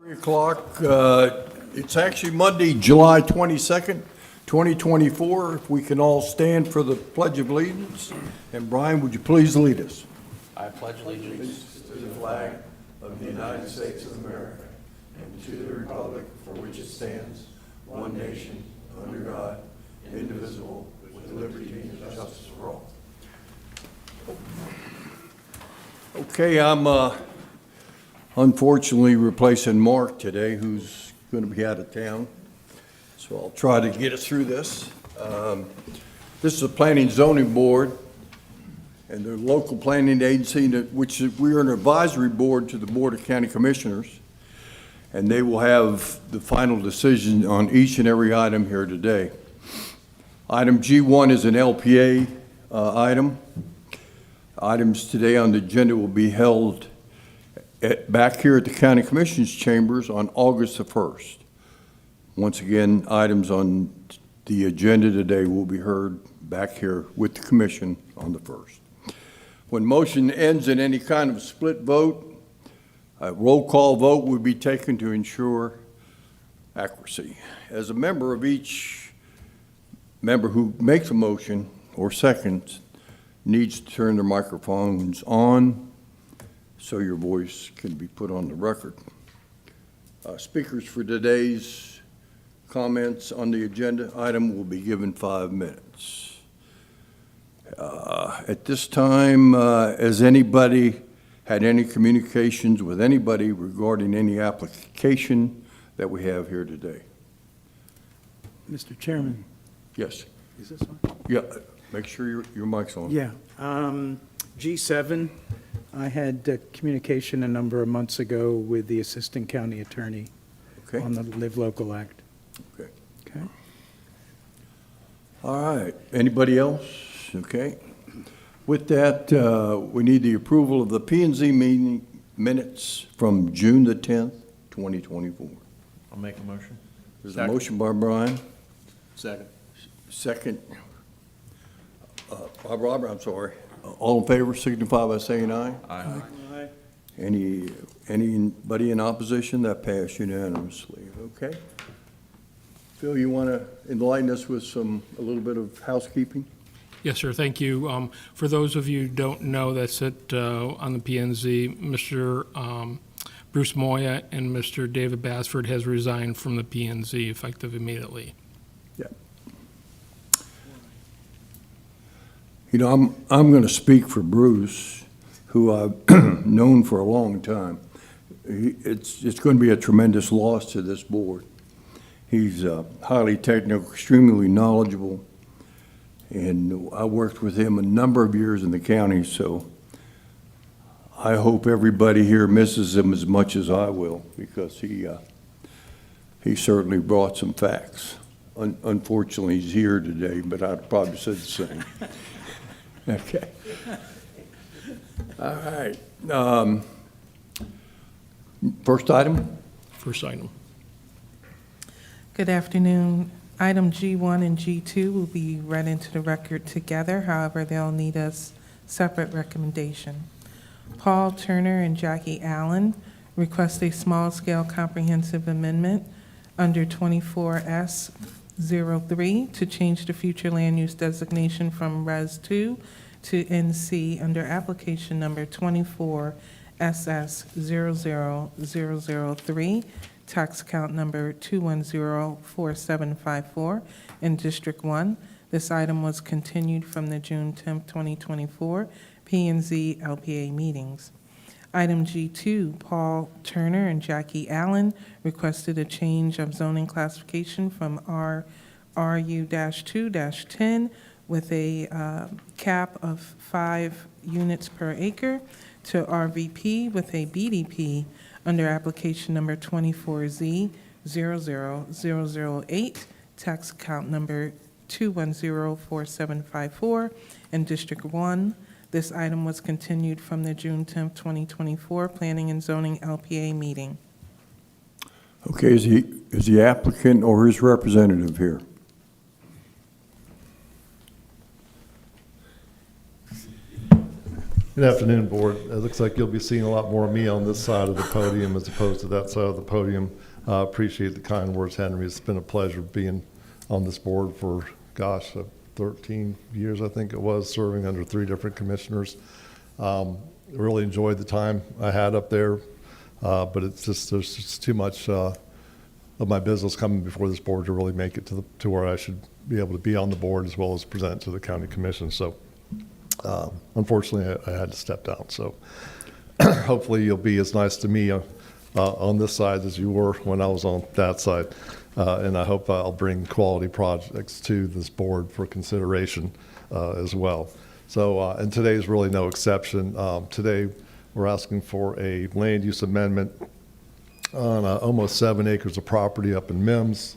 3 o'clock. It's actually Monday, July 22nd, 2024. If we can all stand for the Pledge of Allegiance. And Brian, would you please lead us? I pledge allegiance To the flag of the United States of America and to the republic for which it stands, one nation, under God, indivisible, with liberty and justice for all. Okay, I'm unfortunately replacing Mark today, who's going to be out of town. So I'll try to get us through this. This is the Planning Zoning Board and the local planning agency, which we are an advisory board to the Board of County Commissioners. And they will have the final decision on each and every item here today. Item G1 is an LPA item. Items today on the agenda will be held back here at the County Commission's chambers on August the 1st. Once again, items on the agenda today will be heard back here with the Commission on the 1st. When motion ends in any kind of split vote, a roll call vote will be taken to ensure accuracy. As a member of each member who makes a motion or seconds needs to turn their microphones on so your voice can be put on the record. Speakers for today's comments on the agenda item will be given 5 minutes. At this time, has anybody had any communications with anybody regarding any application that we have here today? Mr. Chairman, Yes. is this on? Yeah, make sure your mic's on. Yeah. G7, I had communication a number of months ago with the Assistant County Attorney Okay. on the Live Local Act. Okay. Okay. All right. Anybody else? Okay. With that, we need the approval of the P&Z meeting minutes from June the 10th, 2024. I'll make a motion. There's a motion by Brian, Second. second by Robert, I'm sorry. All in favor signify by saying aye. Aye. Anybody in opposition? That passed unanimously. Okay. Phil, you want to enlighten us with a little bit of housekeeping? Yes, sir. Thank you. For those of you who don't know, that's it on the PNZ. Mr. Bruce Moya and Mr. David Basford has resigned from the PNZ effective immediately. Yeah. You know, I'm going to speak for Bruce, who I've known for a long time. It's going to be a tremendous loss to this board. He's highly technical, extremely knowledgeable, and I worked with him a number of years in the county, so I hope everybody here misses him as much as I will, because he certainly brought some facts. Unfortunately, he's here today, but I'd probably said the same. Okay. All right. First item? First item. Good afternoon. Item G1 and G2 will be read into the record together. However, they'll need a separate recommendation. Paul Turner and Jackie Allen request a small-scale comprehensive amendment under 24S03 to change the future land use designation from Res 2 to NC under application number 24SS00003, tax account number 2104754 in District 1. This item was continued from the June 10, 2024 P&Z LPA meetings. Item G2, Paul Turner and Jackie Allen requested a change of zoning classification from RU-2-10 with a cap of 5 units per acre to RVP with a BDP under application number 24Z00008, tax account number 2104754 in District 1. This item was continued from the June 10, 2024 Planning and Zoning LPA meeting. Okay, is the applicant or his representative here? Good afternoon, Board. It looks like you'll be seeing a lot more of me on this side of the podium as opposed to that side of the podium. Appreciate the kind words, Henry. It's been a pleasure being on this board for, gosh, 13 years, I think it was, serving under 3 different commissioners. Really enjoyed the time I had up there, but it's just, there's just too much of my business coming before this board to really make it to where I should be able to be on the board as well as present to the county commission. So unfortunately, I had to step down. So hopefully you'll be as nice to me on this side as you were when I was on that side. And I hope I'll bring quality projects to this board for consideration as well. So, and today's really no exception. Today, we're asking for a land use amendment on almost 7 acres of property up in Mims.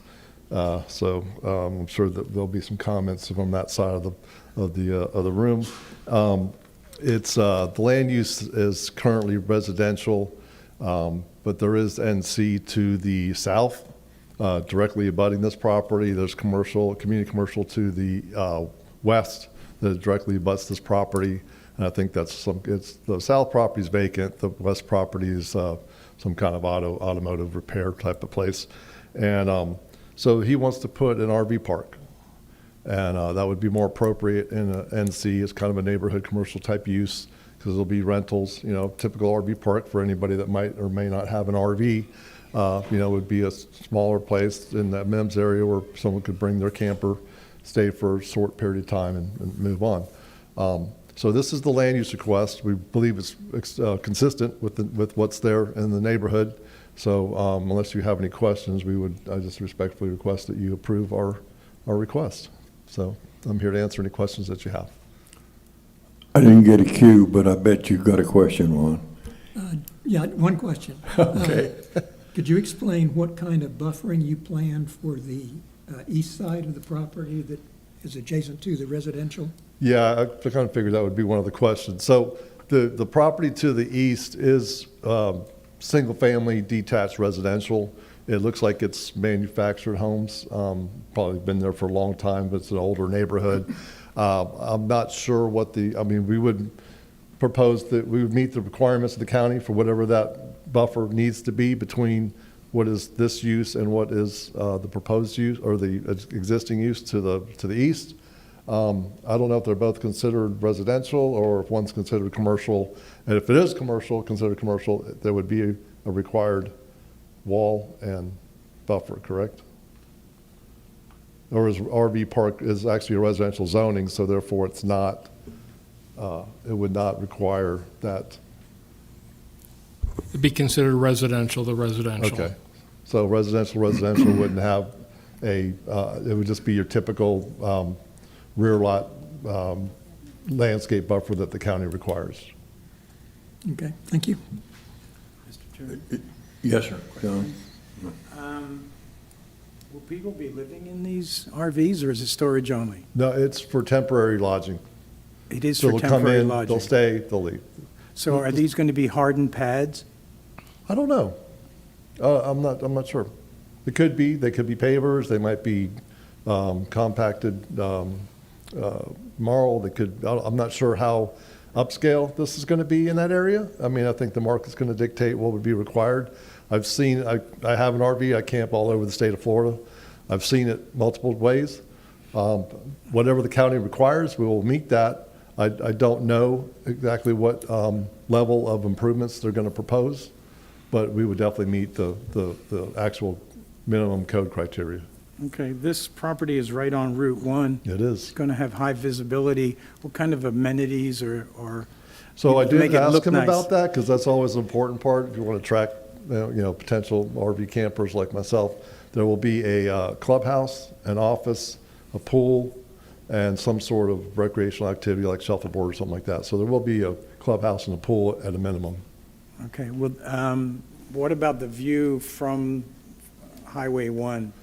So I'm sure that there'll be some comments from that side of the room. It's the land use is currently residential, but there is NC to the south, directly abutting this property. There's community commercial to the west that directly abuts this property. And I think the south property is vacant. The west property is some kind of automotive repair type of place. And so he wants to put an RV park. And that would be more appropriate in a NC. It's kind of a neighborhood commercial type use because there'll be rentals, typical RV park for anybody that might or may not have an RV. Would be a smaller place in that Mims area where someone could bring their camper, stay for a short period of time and move on. So this is the land use request. We believe it's consistent with what's there in the neighborhood. So unless you have any questions, I just respectfully request that you approve our request. So I'm here to answer any questions that you have. I didn't get a cue, but I bet you got a question, Ron. Yeah, one question. Okay. Could you explain what kind of buffering you plan for the east side of the property that is adjacent to the residential? Yeah, I kind of figured that would be one of the questions. So the property to the east is single-family detached residential. It looks like it's manufactured homes, probably been there for a long time, but it's an older neighborhood. I'm not sure we would propose that we would meet the requirements of the county for whatever that buffer needs to be between what is this use and what is the proposed use or the existing use to the east. I don't know if they're both considered residential or if one's considered commercial. And if it is considered commercial, there would be a required wall and buffer, correct? Or is RV park is actually a residential zoning, so therefore it's not, it would not require that. It'd be considered residential, the residential. Okay. So residential wouldn't have it would just be your typical rear lot landscape buffer that the county requires. Okay, thank you. Mr. Chairman. Yes, sir. John? Will people be living in these RVs, or is it storage only? No, it's for temporary lodging. It is So for they'll come temporary in, lodging. they'll stay, they'll leave. So are these going to be hardened pads? I don't know. I'm not sure. They could be pavers, they might be compacted marl. I'm not sure how upscale this is going to be in that area. I mean, I think the market's going to dictate what would be required. I have an RV, I camp all over the state of Florida. I've seen it multiple ways. Whatever the county requires, we will meet that. I don't know exactly what level of improvements they're going to propose, but we would definitely meet the actual minimum code criteria. Okay, this property is right on Route 1. It is. It's going to have high visibility. What kind of amenities or So I to did make it ask look him nice? about that because that's always an important part if you want to attract potential RV campers like myself. There will be a clubhouse, an office, a pool, and some sort of recreational activity like shuffleboard or something like that. So there will be a clubhouse and a pool at a minimum. Okay, well, what about the view from Highway 1?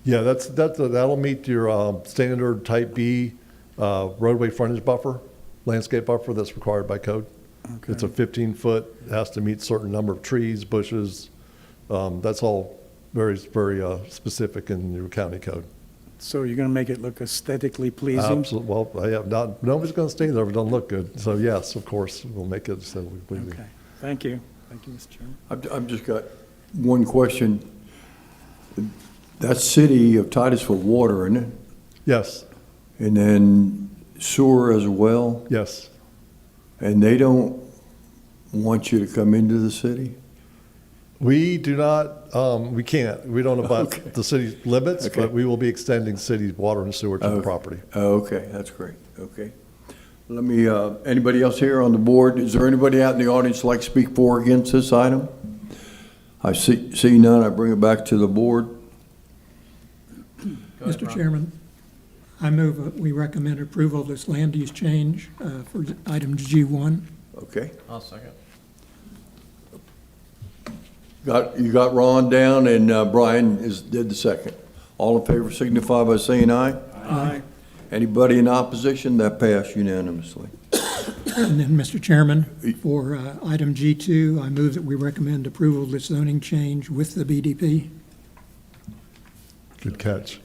Yeah, that'll meet your standard type B roadway frontage buffer, landscape buffer that's required by code. Okay. It's a 15-foot, it has to meet certain number of trees, bushes. That's all very, very specific in your county code. So you're going to make it look aesthetically pleasing? Absolutely. Well, I have not, nobody's going to stay there if it doesn't look good. So yes, of course, we'll make it aesthetically pleasing. Okay, thank you. Thank you, Mr. Chairman. I've just got one question. That's city of Titusville water, isn't it? Yes, And then sewer as well? yes. And they don't want you to come into the city? We do not, we can't. We don't Okay. abut the city limits, Okay. but we will be extending city water and sewer to the Okay. property. Oh, okay, that's great, okay. Let me, anybody else here on the board? Is there anybody out in the audience like to speak for or against this item? I see none, I bring it back to the board. Mr. Chairman, I move that we recommend approval of this land use change for item G1. Okay, I'll second. you got Ron down and Brian did the second. All in favor signify by saying aye. Aye. Anybody in opposition? That passed unanimously. And then, Mr. Chairman, for item G2, I move that we recommend approval of this zoning change with the BDP. Good catch.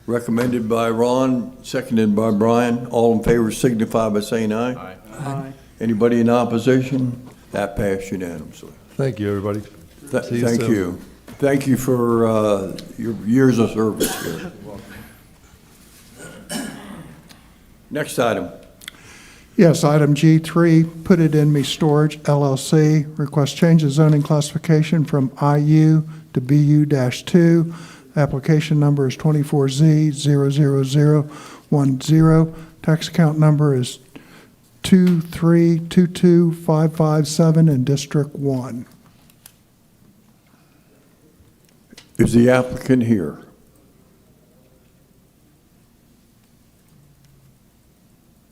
Recommended by Ron, seconded by Brian. All in favor signify by saying aye. Aye. Aye. Anybody in opposition? That passed unanimously. Thank you, everybody. See you Thank soon. you. Thank you for your years of service here. Next item. Yes, item G3, Put It In Me Storage LLC, request change of zoning classification from IU to BU-2. Application number is 24Z00010. Tax account number is 2322557 in District 1. Is the applicant here?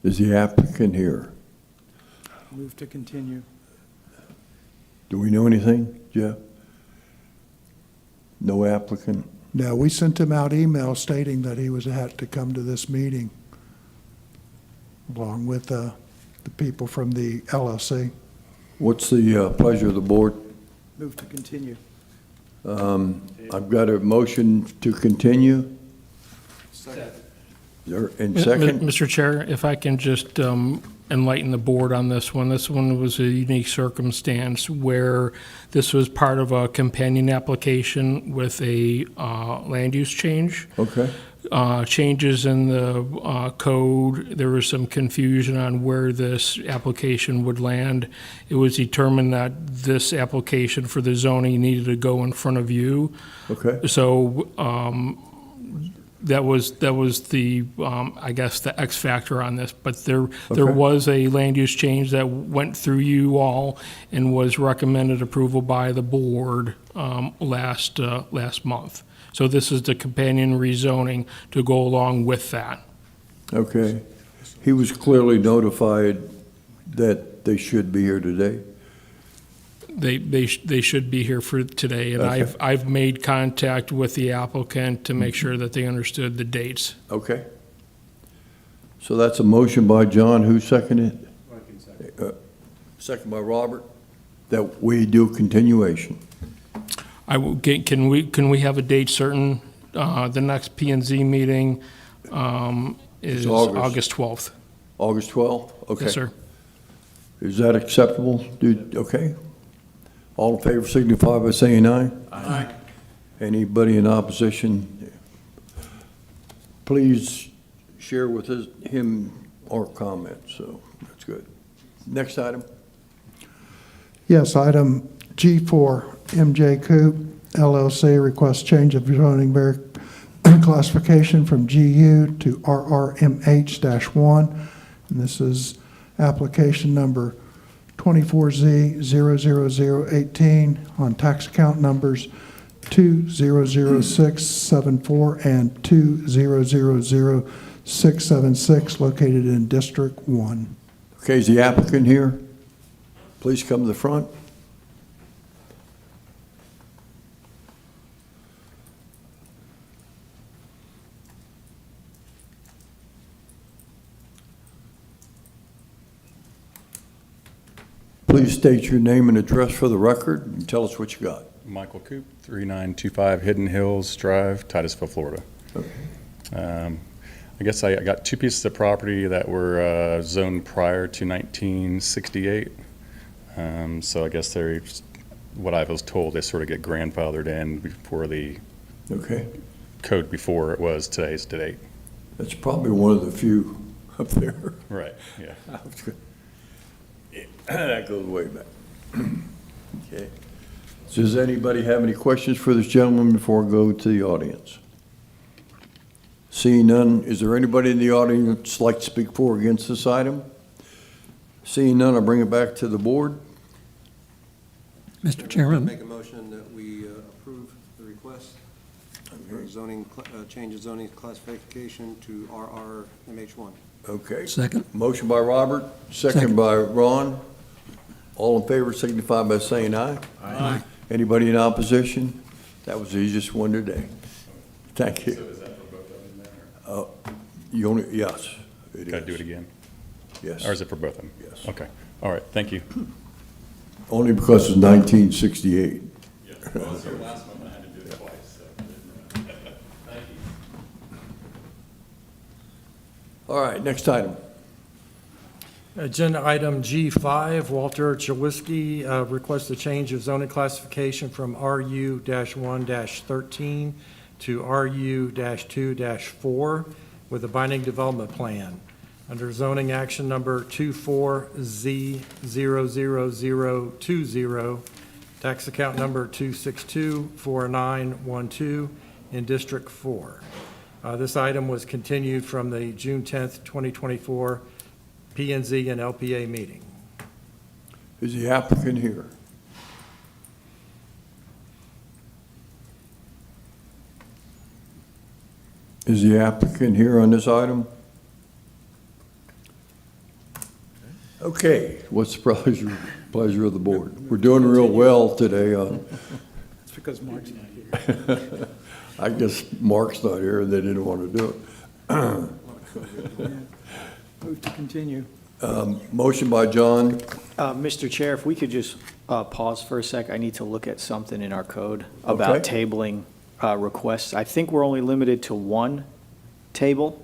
Is the applicant here? Move to continue. Do we know anything, Jeff? No applicant? No, we sent him out email stating that he had to come to this meeting, along with the people from the LLC. What's the pleasure of the board? Move to continue. I've got a motion to continue. And second? Mr. Chair, if I can just enlighten the board on this one. This one was a unique circumstance where this was part of a companion application with a land use change. Okay, Changes in the code. There was some confusion on where this application would land. It was determined that this application for the zoning needed to go in front of you. okay, So that was the, I guess, the X factor on this. But there Okay. was a land use change that went through you all and was recommended approval by the board last month. So this is the companion rezoning to go along with that. okay. He was clearly notified that they should be here today. They should be here for today, and Okay. I've made contact with the applicant to make sure that they understood the dates. Okay. So that's a motion by John. Who seconded it? Second by Robert, that we do continuation. Can we have a date certain? The next P and Z meeting is August. August 12th. August 12th? Okay. Yes, sir. Is that acceptable? Okay. All in favor signify by saying aye. Aye. Anybody in opposition? Please share with him our comments, so that's good. Next item. Yes, item G4, MJ COOP LLC, requests change of zoning classification from GU to RRMH-1. And this is application number 24Z00018 on tax account numbers 200674 and 2000676 located in District 1. Okay, is the applicant here? Please come to the front. Please state your name and address for the record and tell us what you got. Michael Coop, 3925 Hidden Hills Drive, Titusville, Florida. I guess I got two pieces of property that were zoned prior to 1968. So I guess what I was told, they sort of get grandfathered in before the Okay, code before it was today's date. that's probably one of the few up there. Right, yeah. That goes way back. Okay. So does anybody have any questions for this gentleman before I go to the audience? Seeing none, is there anybody in the audience that'd like to speak for or against this item? Seeing none, I'll bring it back to the board. Mr. Chairman, Make a motion that we approve the request for zoning, change of zoning classification to RRMH1. Okay. second. Motion by Robert, second by Ron. All in favor signify by saying aye. Aye. Anybody in opposition? That was the easiest one today. Thank you. So is that for both of them then, or You only, yes. It can I is. do it again? Yes. Or is it for both of them? Yes. Okay, all right, thank you. Only because it's 1968. Yeah, well, it was your last one, I had to do it twice, so. Thank you. All right, next item. Agenda item G5, Walter Chawiski requests a change of zoning classification from RU-1-13 to RU-2-4 with a binding development plan. Under zoning action number 24Z00020, tax account number 2624912 in District 4. This item was continued from the June 10th, 2024 P&Z and LPA meeting. Is the applicant here? Is the applicant here on this item? Okay, what's the pleasure of the board? We're doing real well today. It's because Mark's not here. I guess Mark's not here and they didn't want to do it. Move to continue. Motion by John. Mr. Chair, if we could just pause for a sec, I need to look at something in our code about Okay. tabling requests. I think we're only limited to one table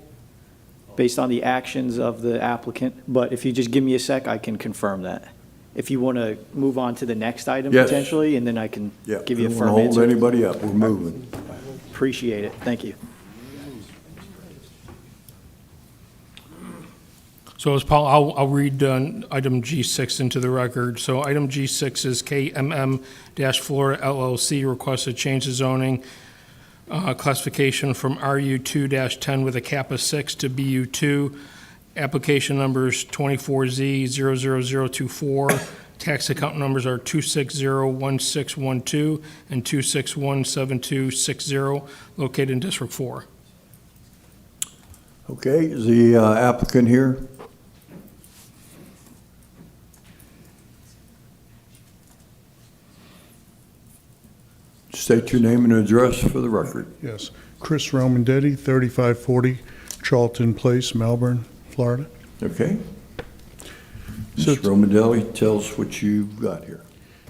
based on the actions of the applicant, but if you just give me a sec, I can confirm that. If you want to move on to the next item Yes. potentially, and then I can Yeah, give you a don't firm wanna hold answer. anybody up. We're moving. Appreciate it. Thank you. So as Paul, I'll read item G6 into the record. So item G6 is KMM-Florida LLC requests a change of zoning classification from RU2-10 with a cap of 6 to BU2. Application numbers 24Z00024. Tax account numbers are 2601612 and 2617260, located in District 4. Okay, is the applicant here? State your name and address for the record. Yes, Chris Romandetti, 3540 Charlton Place, Melbourne, Florida. Okay? So- Mr. Romadelli, tell us what you've got here.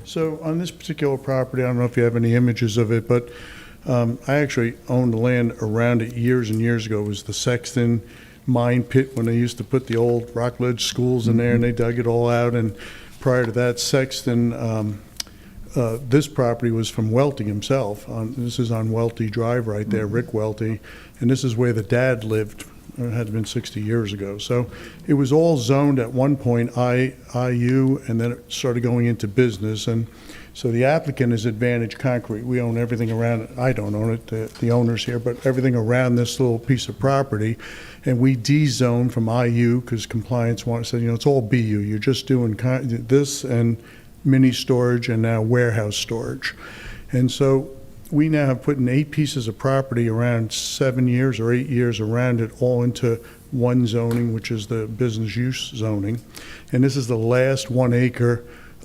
So on this particular property, I don't know if you have any images of it, but I actually owned the land around it years and years ago. It was the Sexton mine pit when they used to put the old Rockledge schools in there, and they dug it all out. And prior to that, Sexton, this property was from Welty himself. This is on Welty Drive right there, Rick Welty, and this is where the dad lived. It had been 60 years ago. So it was all zoned at one point IU, and then it started going into business. And so the applicant is Advantage Concrete. We own everything around it. I don't own it, the owner's here, but everything around this little piece of property. And we de-zoned from IU because compliance said, it's all BU. You're just doing this and mini storage and now warehouse storage. And so we now have put in 8 pieces of property around 7 years or 8 years around it, all into one zoning, which is the business use zoning. And this is the last 1 acre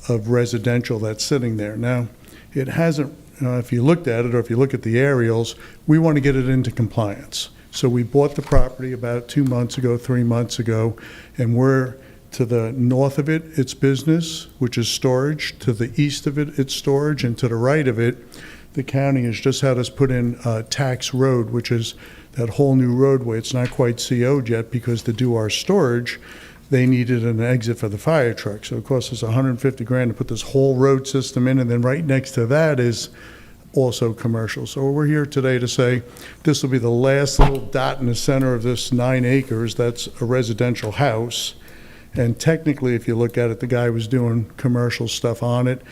of residential that's sitting there. Now, it hasn't, if you looked at it or if you look at the aerials, we want to get it into compliance. So we bought the property about 2 months ago, 3 months ago, and we're To the north of it, it's business, which is storage. To the east of it, it's storage. And to the right of it, the county has just had us put in Tax Road, which is that whole new roadway. It's not quite CO'd yet because to do our storage, they needed an exit for the fire truck. So it cost us $150,000 to put this whole road system in, and then right next to that is also commercial. So we're here today to say this will be the last little dot in the center of this 9 acres that's a residential house. And technically, if you look at it, the guy was doing commercial stuff on it.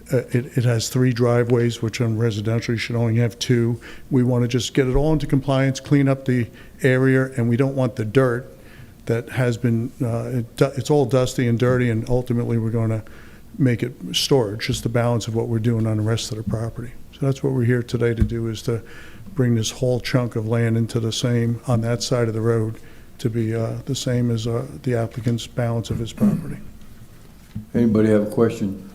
It has 3 driveways, which on residential you should only have 2. We want to just get it all into compliance, clean up the area, and we don't want the dirt that has been, it's all dusty and dirty, and ultimately we're going to make it storage, just the balance of what we're doing on the rest of the property. So that's what we're here today to do, is to bring this whole chunk of land into the same, on that side of the road, to be the same as the applicant's balance of his property. Anybody have a question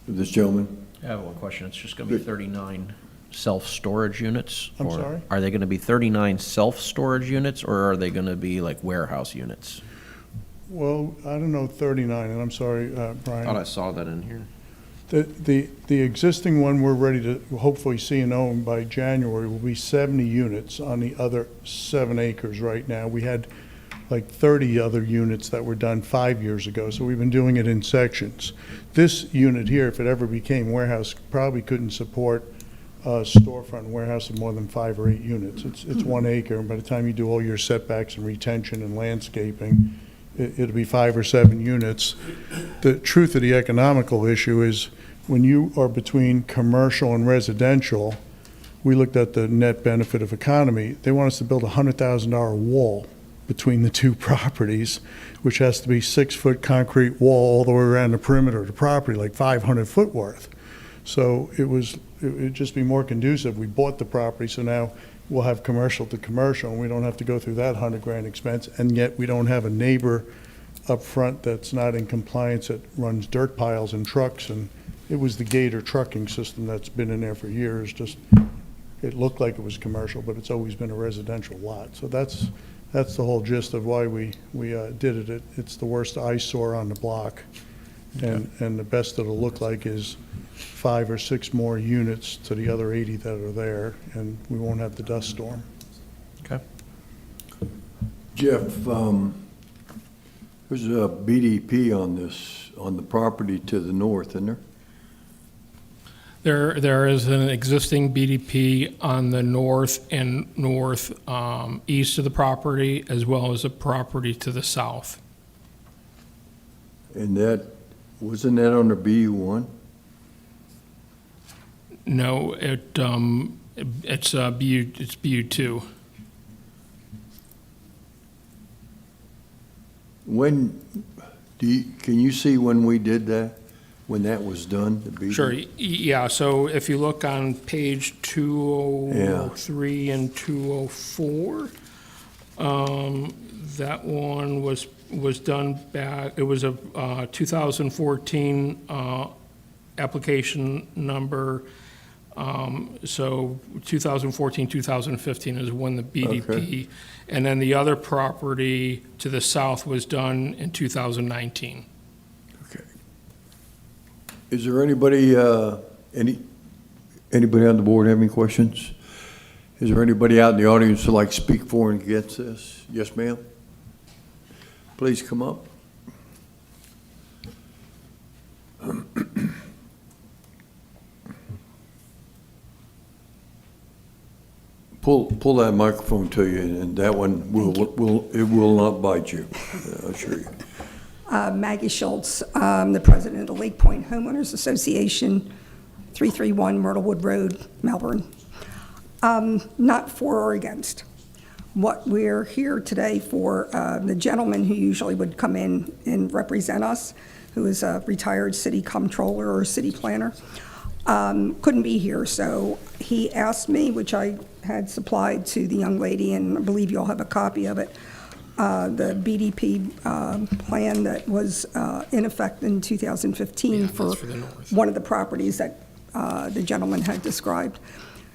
for this gentleman? I have one question. It's just going to be 39 self-storage units? I'm or sorry? Are they going to be 39 self-storage units, or are they going to be like warehouse units? Well, I don't know 39, and I'm sorry, Brian. Thought I saw that in here. The existing one we're ready to hopefully see and own by January will be 70 units on the other 7 acres right now. We had like 30 other units that were done 5 years ago, so we've been doing it in sections. This unit here, if it ever became warehouse, probably couldn't support a storefront warehouse of more than 5 or 8 units. It's 1 acre, and by the time you do all your setbacks and retention and landscaping, it'll be 5 or 7 units. The truth of the economical issue is when you are between commercial and residential, we looked at the net benefit of economy. They want us to build a $100,000 wall between the 2 properties, which has to be 6-foot concrete wall all the way around the perimeter of the property, like 500 foot worth. So it'd just be more conducive. We bought the property, so now we'll have commercial to commercial, and we don't have to go through that $100,000 expense, and yet we don't have a neighbor up front that's not in compliance, that runs dirt piles and trucks, and it was the Gator trucking system that's been in there for years. Just, it looked like it was commercial, but it's always been a residential lot. So that's the whole gist of why we did it. It's the worst eyesore on the block, and the best it'll look like is 5 or 6 more units to the other 80 that are there, and we won't have the dust storm. Okay. Jeff, there's a BDP on the property to the north, isn't there? There is an existing BDP on the north and east of the property, as well as a property to the south. And wasn't that under BU1? No, it's BU2. Can you see when we did that? When that was done? The BDP? Sure, yeah, so if you look on page 203 and 204, that one was done back, it was a 2014 application number. So 2014, 2015 is when the BDP, Okay. and then the other property to the south was done in 2019. Okay. Is there anybody, anybody on the board have any questions? Is there anybody out in the audience who'd like to speak for and against this? Yes, ma'am? Please come up. Pull that microphone to you, and that one will not bite you, I assure you. Maggie Schultz, the president of the Lake Point Homeowners Association, 331 Myrtlewood Road, Melbourne. Not for or against. What we're here today for, the gentleman who usually would come in and represent us, who is a retired city comptroller or city planner, couldn't be here, so he asked me, which I had supplied to the young lady, and I believe you all have a copy of it, the BDP plan that was in effect in 2015 for one of the properties that the gentleman had described.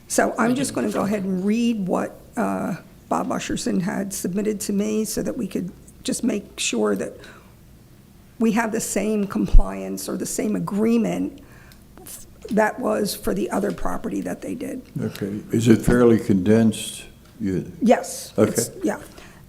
So I'm just going to go ahead and read what Bob Usherson had submitted to me so that we could just make sure that we have the same compliance or the same agreement that was for the other property that they did. Okay, is it fairly condensed? Yes. Okay. Yeah.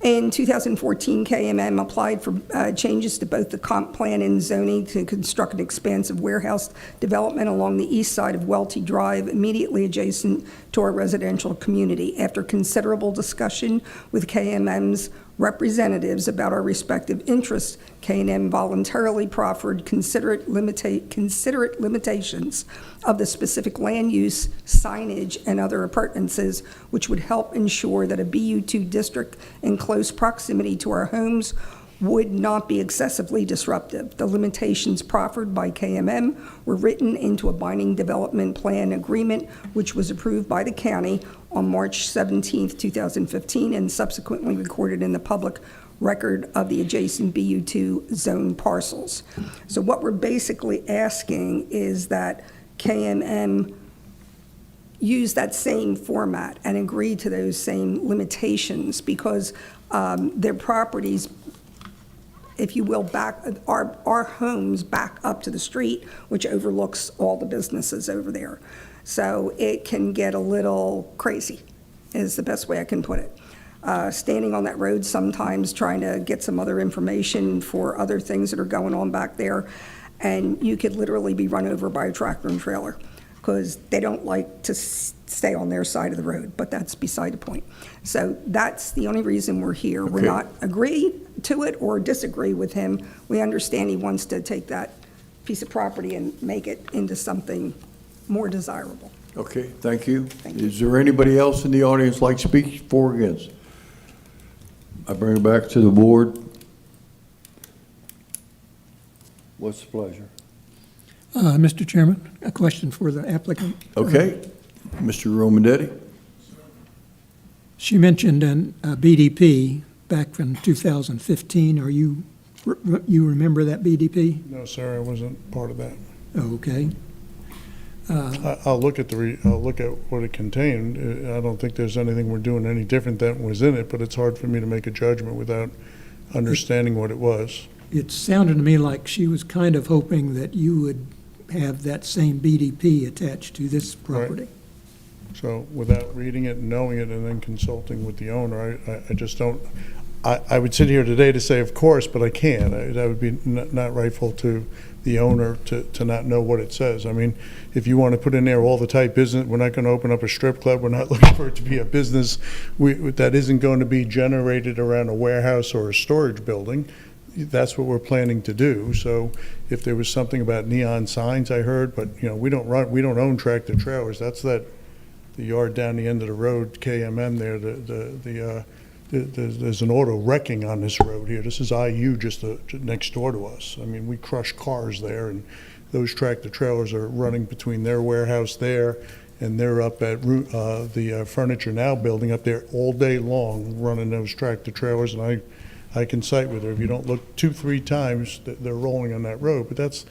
In 2014, KMM applied for changes to both the comp plan and zoning to construct an expansive warehouse development along the east side of Welty Drive, immediately adjacent to our residential community. After considerable discussion with KMM's representatives about our respective interests, K&M voluntarily proffered considerate limitations of the specific land use, signage, and other appurtenances, which would help ensure that a BU2 district in close proximity to our homes would not be excessively disruptive. The limitations proffered by KMM were written into a binding development plan agreement, which was approved by the county on March 17, 2015, and subsequently recorded in the public record of the adjacent BU2 zone parcels. So what we're basically asking is that KMM use that same format and agree to those same limitations, because their properties, if you will, our homes back up to the street, which overlooks all the businesses over there. So it can get a little crazy, is the best way I can put it. Standing on that road sometimes, trying to get some other information for other things that are going on back there, and you could literally be run over by a tractor and trailer, because they don't like to stay on their side of the road, but that's beside the point. So that's the only reason we're here. We're Okay. not agree to it or disagree with him. We understand he wants to take that piece of property and make it into something more desirable. Okay, thank you. Thank you. Is there anybody else in the audience like to speak for or against? I bring it back to the board. What's the pleasure? Mr. Chairman, a question for the applicant. Okay, Mr. Romandetti? She mentioned an BDP back from 2015. Are you remember that BDP? No, sir, I wasn't part of that. Okay. I'll look at I'll look at what it contained. I don't think there's anything we're doing any different than was in it, but it's hard for me to make a judgment without understanding what it was. It sounded to me like she was kind of hoping that you would have that same BDP attached to this property. So without reading it and knowing it and then consulting with the owner, I just don't, I would sit here today to say, of course, but I can't. That would be not rightful to the owner to not know what it says. I mean, if you want to put in there all the type business, we're not going to open up a strip club. We're not looking for it to be a business that isn't going to be generated around a warehouse or a storage building. That's what we're planning to do. So if there was something about neon signs I heard, but you know, we don't own tractor trailers. That's the yard down the end of the road, KMM there, there's an auto wrecking on this road here. This is IU just next door to us. I mean, we crush cars there, and those tractor trailers are running between their warehouse there, and they're up at the Furniture Now building up there all day long, running those tractor trailers, and I can cite with her, if you don't look 2-3 times, they're rolling on that road. But that's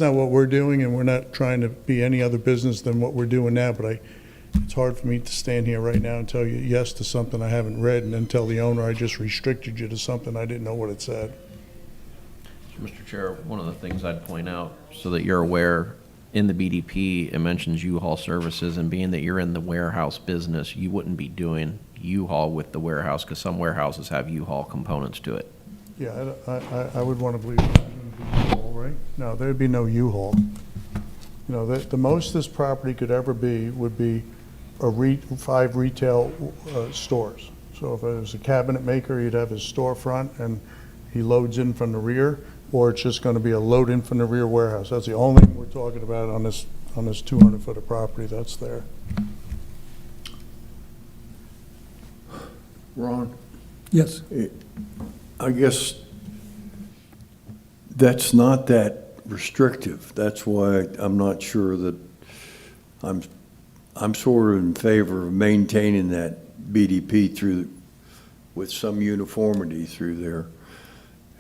not what we're doing, and we're not trying to be any other business than what we're doing now. But it's hard for me to stand here right now and tell you yes to something I haven't read and then tell the owner I just restricted you to something I didn't know what it said. Mr. Chair, one of the things I'd point out, so that you're aware, in the BDP, it mentions U-Haul services, and being that you're in the warehouse business, you wouldn't be doing U-Haul with the warehouse, because some warehouses have U-Haul components to it. Yeah, I would want to believe it wouldn't be U-Haul, right? No, there'd be no U-Haul. You know, the most this property could ever be would be 5 retail stores. So if it was a cabinet maker, he'd have his storefront and he loads in from the rear, or it's just going to be a load in from the rear warehouse. That's the only thing we're talking about on this 200-foot of property that's there. Ron? Yes. I guess that's not that restrictive. That's why I'm not sure that I'm sort of in favor of maintaining that BDP with some uniformity through there,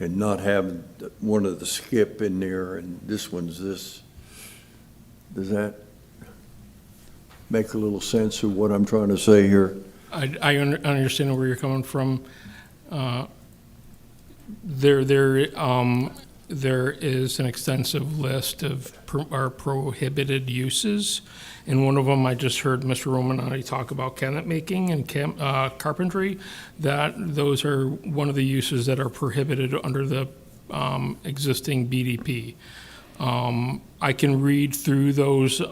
and not having one of the skip in there and this one's this. Does that make a little sense of what I'm trying to say here? I understand where you're coming from. there is an extensive list of our prohibited uses. And one of them, I just heard Mr. Romanati talk about cabinet making and carpentry, that those are one of the uses that are prohibited under the existing BDP. I can read through those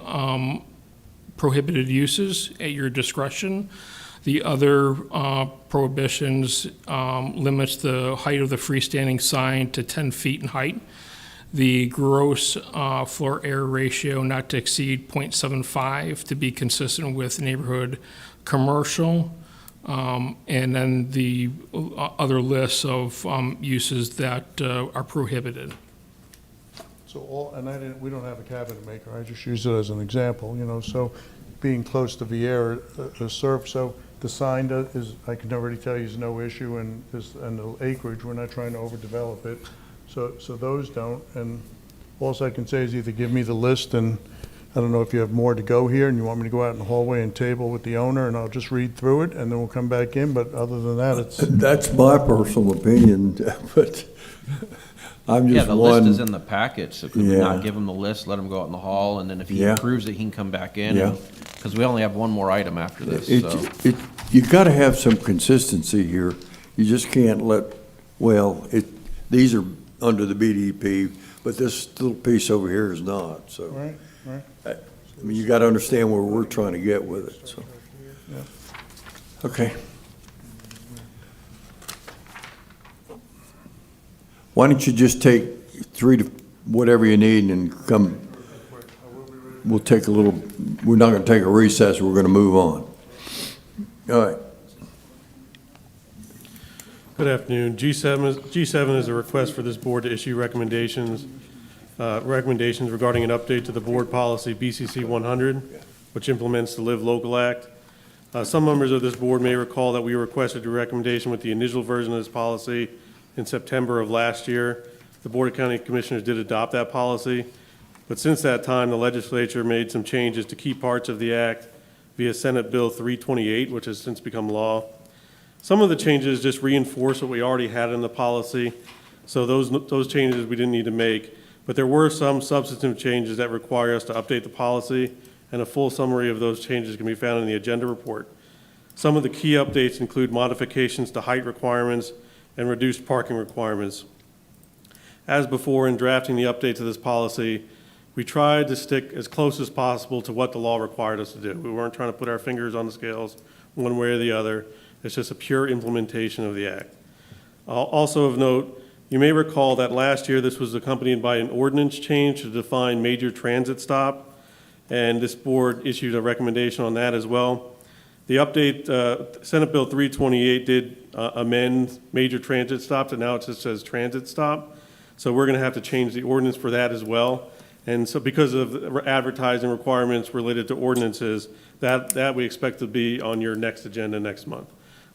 prohibited uses at your discretion. The other prohibitions limits the height of the freestanding sign to 10 feet in height. The gross floor area ratio not to exceed 0.75 to be consistent with neighborhood commercial. And then the other lists of uses that are prohibited. So we don't have a cabinet maker, I just use it as an example, so being close to the air, the surf, so the sign is, I can already tell you, is no issue, and the acreage, we're not trying to overdevelop it, so those don't, and also I can say is either give me the list, and I don't know if you have more to go here, and you want me to go out in the hallway and table with the owner, and I'll just read through it, and then we'll come back in, but other than that, it's... That's my personal opinion, but I'm Yeah, just the list is one. in the packet, so could we Yeah. not give him the list, let him go out in the hall, and then if he Yeah. approves it, he can come back in? Yeah. Because we only have one more item after this, so. You gotta have some consistency here. You just can't these are under the BDP, but this little piece over here is not, so. Right. I mean, you gotta understand where we're trying to get with it, so. Okay. Why don't you just take 3 to whatever you need and come, we'll take a little, we're not gonna take a recess, we're gonna move on. All right. Good afternoon. G7 is a request for this board to issue recommendations regarding an update to the board policy BCC 100, which implements the Live Local Act. Some members of this board may recall that we requested a recommendation with the initial version of this policy in September of last year. The Board of County Commissioners did adopt that policy, but since that time, the legislature made some changes to key parts of the act via Senate Bill 328, which has since become law. Some of the changes just reinforce what we already had in the policy, so those changes we didn't need to make, but there were some substantive changes that require us to update the policy, and a full summary of those changes can be found in the agenda report. Some of the key updates include modifications to height requirements and reduced parking requirements. As before, in drafting the update to this policy, we tried to stick as close as possible to what the law required us to do. We weren't trying to put our fingers on the scales one way or the other. It's just a pure implementation of the act. Also of note, you may recall that last year this was accompanied by an ordinance change to define major transit stop, and this board issued a recommendation on that as well. The update, Senate Bill 328 did amend major transit stop, and now it just says transit stop. So we're going to have to change the ordinance for that as well. And so because of advertising requirements related to ordinances, that we expect to be on your next agenda next month.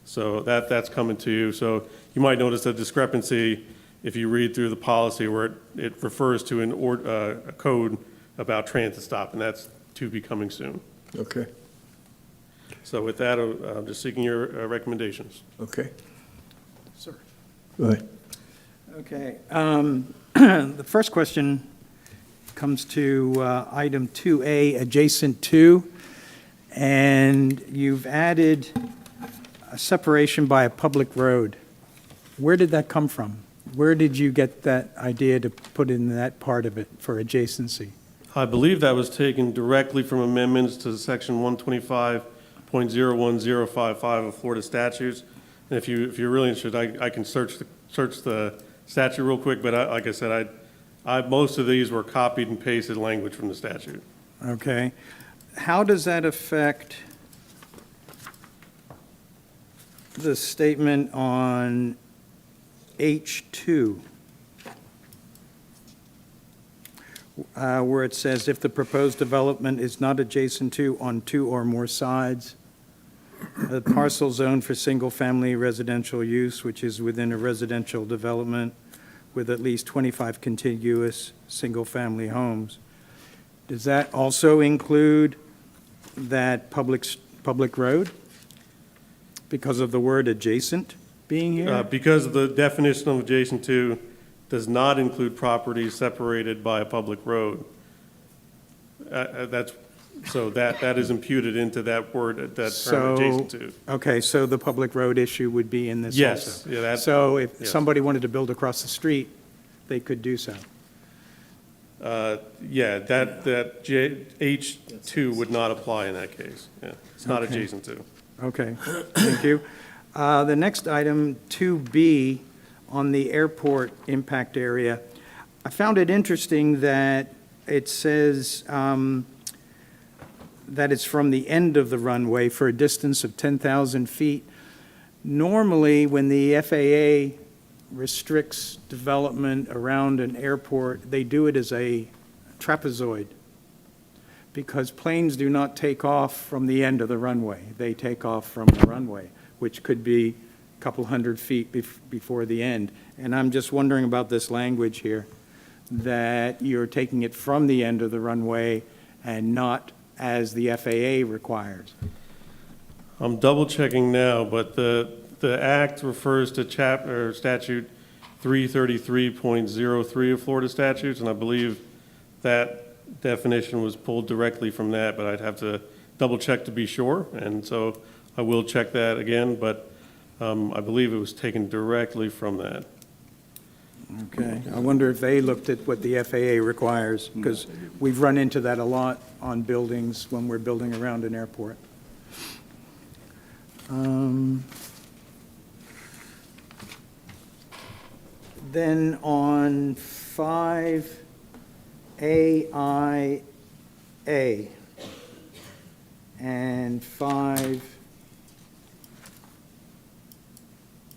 So that's coming to you. So you might notice a discrepancy if you read through the policy where it refers to a code about transit stop, and that's to be coming soon. Okay, So with that, I'm just seeking your recommendations. okay. Sir. Go ahead. Okay. The first question comes to item 2A, adjacent to, and you've added a separation by a public road. Where did that come from? Where did you get that idea to put in that part of it for adjacency? I believe that was taken directly from amendments to section 125.01055 of Florida statutes. And if you're really interested, I can search the statute real quick, but like I said, most of these were copied and pasted language from the statute. Okay. How does that affect the statement on H2? Where it says, if the proposed development is not adjacent to on 2 or more sides, a parcel zone for single-family residential use, which is within a residential development with at least 25 contiguous single-family homes. Does that also include that public road because of the word adjacent being here? Because of the definition of adjacent to does not include properties separated by a public road. That is imputed into that word, that term adjacent to. Okay, so the public road issue would be in this also? Yes, yeah, that- So if yes. somebody wanted to build across the street, they could do so? Yeah, that H2 would not apply in that case. Yeah, it's not Okay. adjacent to. Okay, thank you. The next item, 2B, on the airport impact area. I found it interesting that it says that it's from the end of the runway for a distance of 10,000 feet. Normally, when the FAA restricts development around an airport, they do it as a trapezoid, because planes do not take off from the end of the runway. They take off from the runway, which could be a couple hundred feet before the end. And I'm just wondering about this language here, that you're taking it from the end of the runway and not as the FAA requires. I'm double checking now, but the act refers to statute 333.03 of Florida statutes, and I believe that definition was pulled directly from that, but I'd have to double check to be sure, and so I will check that again, but I believe it was taken directly from that. Okay, I wonder if they looked at what the FAA requires, because we've run into that a lot on buildings when we're building around an airport. Then on 5AIA and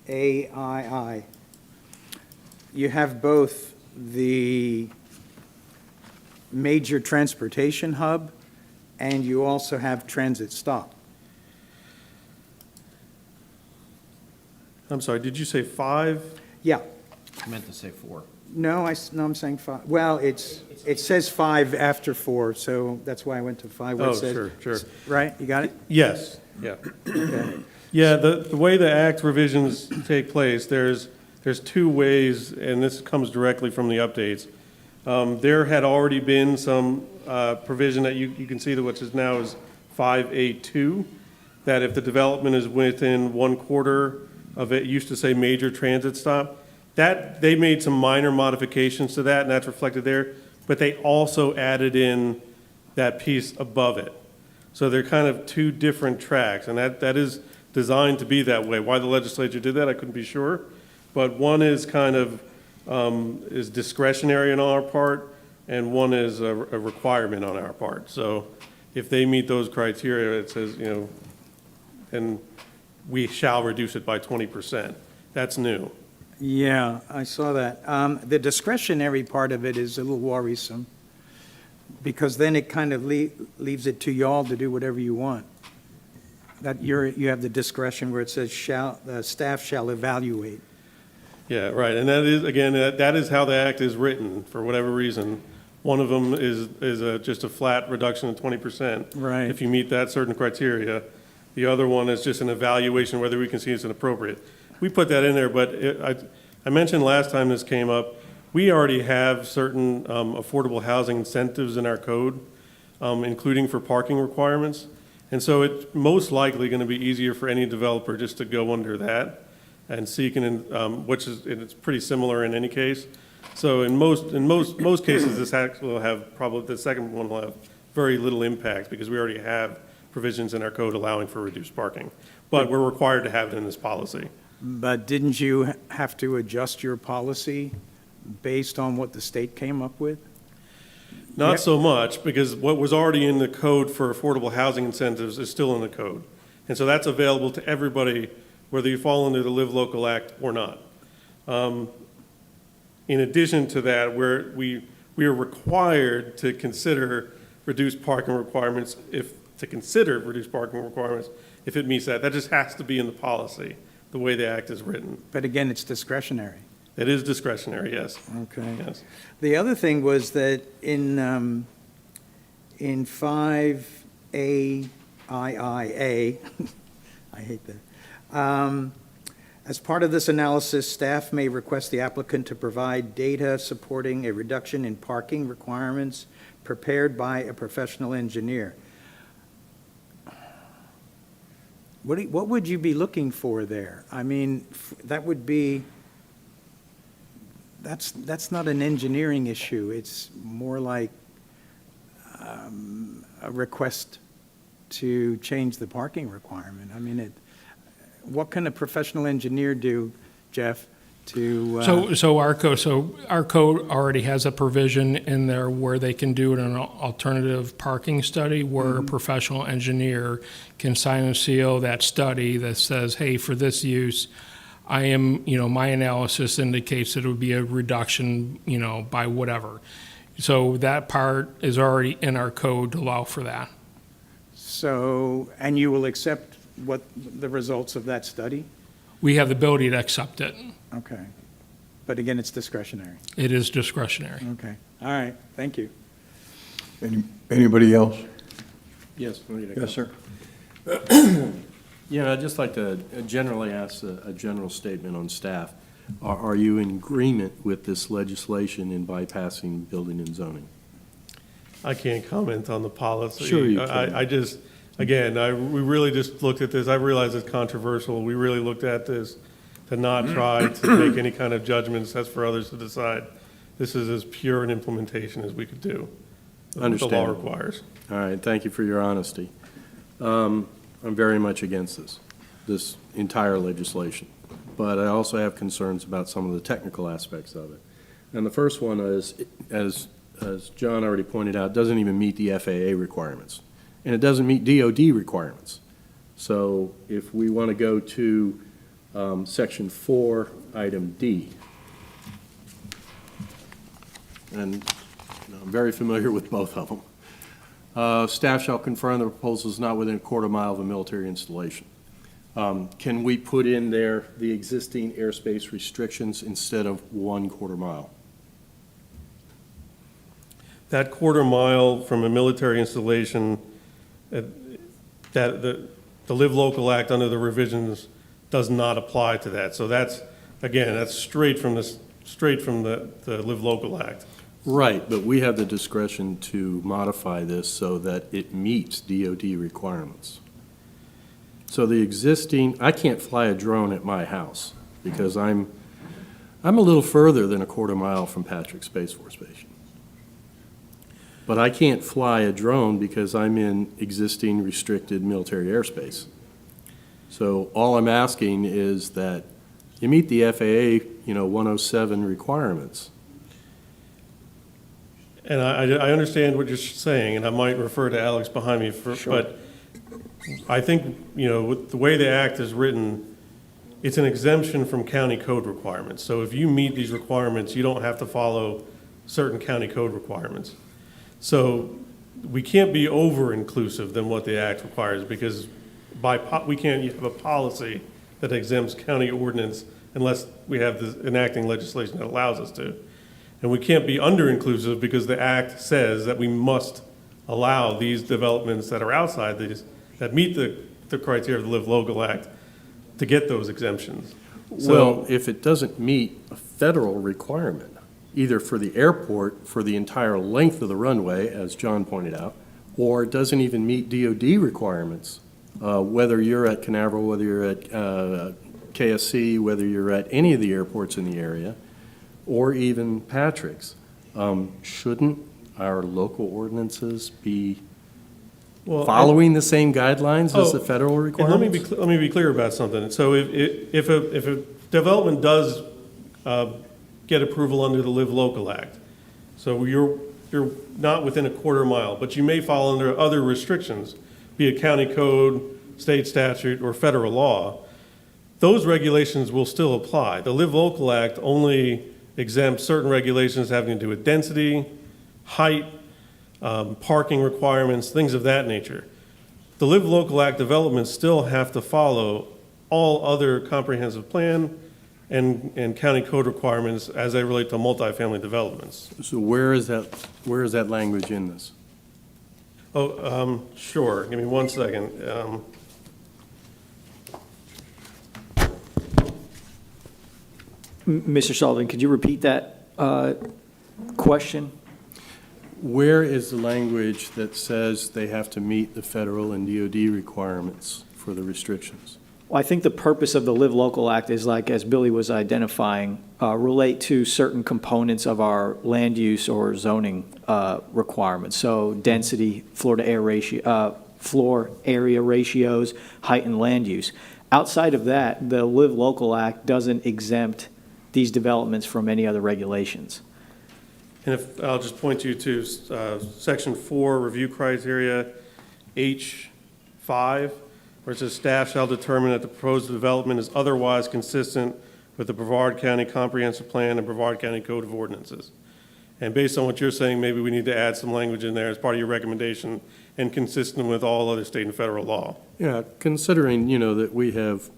5AII, you have both the major transportation hub and you also have transit stop. I'm sorry, did you say 5? Yeah, I meant to say 4. no, I'm saying 5. Well, it says 5 after 4, so that's why I went to 5. where it Oh, says- sure. Right, you got it? Yes, yeah. Okay. Yeah, the way the act revisions take place, there's two ways, and this comes directly from the updates. There had already been some provision that you can see that which is now is 5A2, that if the development is within 1/4 of it, used to say major transit stop, that, they made some minor modifications to that, and that's reflected there, but they also added in that piece above it. So they're kind of two different tracks, and that is designed to be that way. Why the legislature did that, I couldn't be sure. But one is kind of, is discretionary on our part, and one is a requirement on our part. So if they meet those criteria, it says, and we shall reduce it by 20%. That's new. Yeah, I saw that. The discretionary part of it is a little worrisome, because then it kind of leaves it to y'all to do whatever you want. That you have the discretion where it says the staff shall evaluate. Yeah, right, and that is, again, that is how the act is written, for whatever reason. One of them is just a flat reduction of 20%. Right. If you meet that certain criteria. The other one is just an evaluation whether we can see it's inappropriate. We put that in there, but I mentioned last time this came up, we already have certain affordable housing incentives in our code, including for parking requirements. And so it's most likely going to be easier for any developer just to go under that and seek which is, and it's pretty similar in any case. So in most cases, this act will have probably, the second one will have very little impact because we already have provisions in our code allowing for reduced parking. But we're required to have it in this policy. But didn't you have to adjust your policy based on what the state came up with? Not so much, because what was already in the code for affordable housing incentives is still in the code. And so that's available to everybody, whether you fall under the Live Local Act or not. In addition to that, we are required to consider reduced parking requirements if it meets that. That just has to be in the policy, the way the act is written. But again, it's discretionary. It is discretionary, yes. Okay. Yes. The other thing was that in 5AIIA, I hate that, As part of this analysis, staff may request the applicant to provide data supporting a reduction in parking requirements prepared by a professional engineer. What would you be looking for there? I mean, that would be, that's not an engineering issue. It's more like a request to change the parking requirement. I mean, what can a professional engineer do, Jeff, to? So our code already has a provision in there where they can do an alternative parking study where a professional engineer can sign and seal that study that says, hey, for this use, I am, my analysis indicates that it would be a reduction, by whatever. So that part is already in our code to allow for that. So, and you will accept what the results of that study? We have the ability to accept it. Okay. But again, it's discretionary. It is discretionary. Okay. All right. Thank you. Anybody else? Yes. Yes, sir. Yeah, I'd just like to generally ask a general statement on staff. Are you in agreement with this legislation in bypassing building and zoning? I can't comment on the policy. Sure you can. I just, again, we really just looked at this. I realize it's controversial. We really looked at this to not try to make any kind of judgments. That's for others to decide. This is as pure an implementation as we could do. What the law Understandable. requires. All right, thank you for your honesty. I'm very much against this entire legislation, but I also have concerns about some of the technical aspects of it. And the first one is, as John already pointed out, doesn't even meet the FAA requirements, and it doesn't meet DOD requirements. So if we want to go to Section 4, Item D, and I'm very familiar with both of them. Staff shall confirm the proposal is not within a quarter mile of a military installation. Can we put in there the existing airspace restrictions instead of 1/4 mile? That quarter mile from a military installation, that the Live Local Act under the revisions does not apply to that. So that's, again, that's straight from the Live Local Act. Right, but we have the discretion to modify this so that it meets DOD requirements. So the existing, I can't fly a drone at my house because I'm a little further than a quarter mile from Patrick Space Force Station. But I can't fly a drone because I'm in existing restricted military airspace. So all I'm asking is that you meet the FAA, 107 requirements. And I understand what you're saying, and I might refer to Alex behind me, but I think, with the way the act is written, it's an exemption from county code requirements. So if you meet these requirements, you don't have to follow certain county code requirements. So we can't be over-inclusive than what the act requires, because we can't have a policy that exempts county ordinance unless we have this enacting legislation that allows us to. And we can't be under-inclusive because the act says that we must allow these developments that are outside these, that meet the criteria of the Live Local Act, to get those exemptions. Well, if it doesn't meet a federal requirement, either for the airport for the entire length of the runway, as John pointed out, or it doesn't even meet DOD requirements, whether you're at Canaveral, whether you're at KSC, whether you're at any of the airports in the area, or even Patrick's, shouldn't our local ordinances be following the same guidelines as the federal requirements? Let me be clear about something. So if a development does get approval under the Live Local Act, so you're not within a quarter mile, but you may fall under other restrictions, be it county code, state statute, or federal law, those regulations will still apply. The Live Local Act only exempts certain regulations having to do with density, height, parking requirements, things of that nature. The Live Local Act developments still have to follow all other comprehensive plan and county code requirements as they relate to multifamily developments. So where is that language in this? Oh, sure. Give me 1 second. Mr. Sullivan, could you repeat that question? Where is the language that says they have to meet the federal and DOD requirements for the restrictions? Well, I think the purpose of the Live Local Act is, like, as Billy was identifying, relate to certain components of our land use or zoning requirements. So density, floor area ratios, height and land use. Outside of that, the Live Local Act doesn't exempt these developments from any other regulations. And if, I'll just point you to Section 4, Review Criteria, H5, where it says staff shall determine that the proposed development is otherwise consistent with the Brevard County Comprehensive Plan and Brevard County Code of Ordinances. And based on what you're saying, maybe we need to add some language in there as part of your recommendation and consistent with all other state and federal law. Yeah, considering, that we have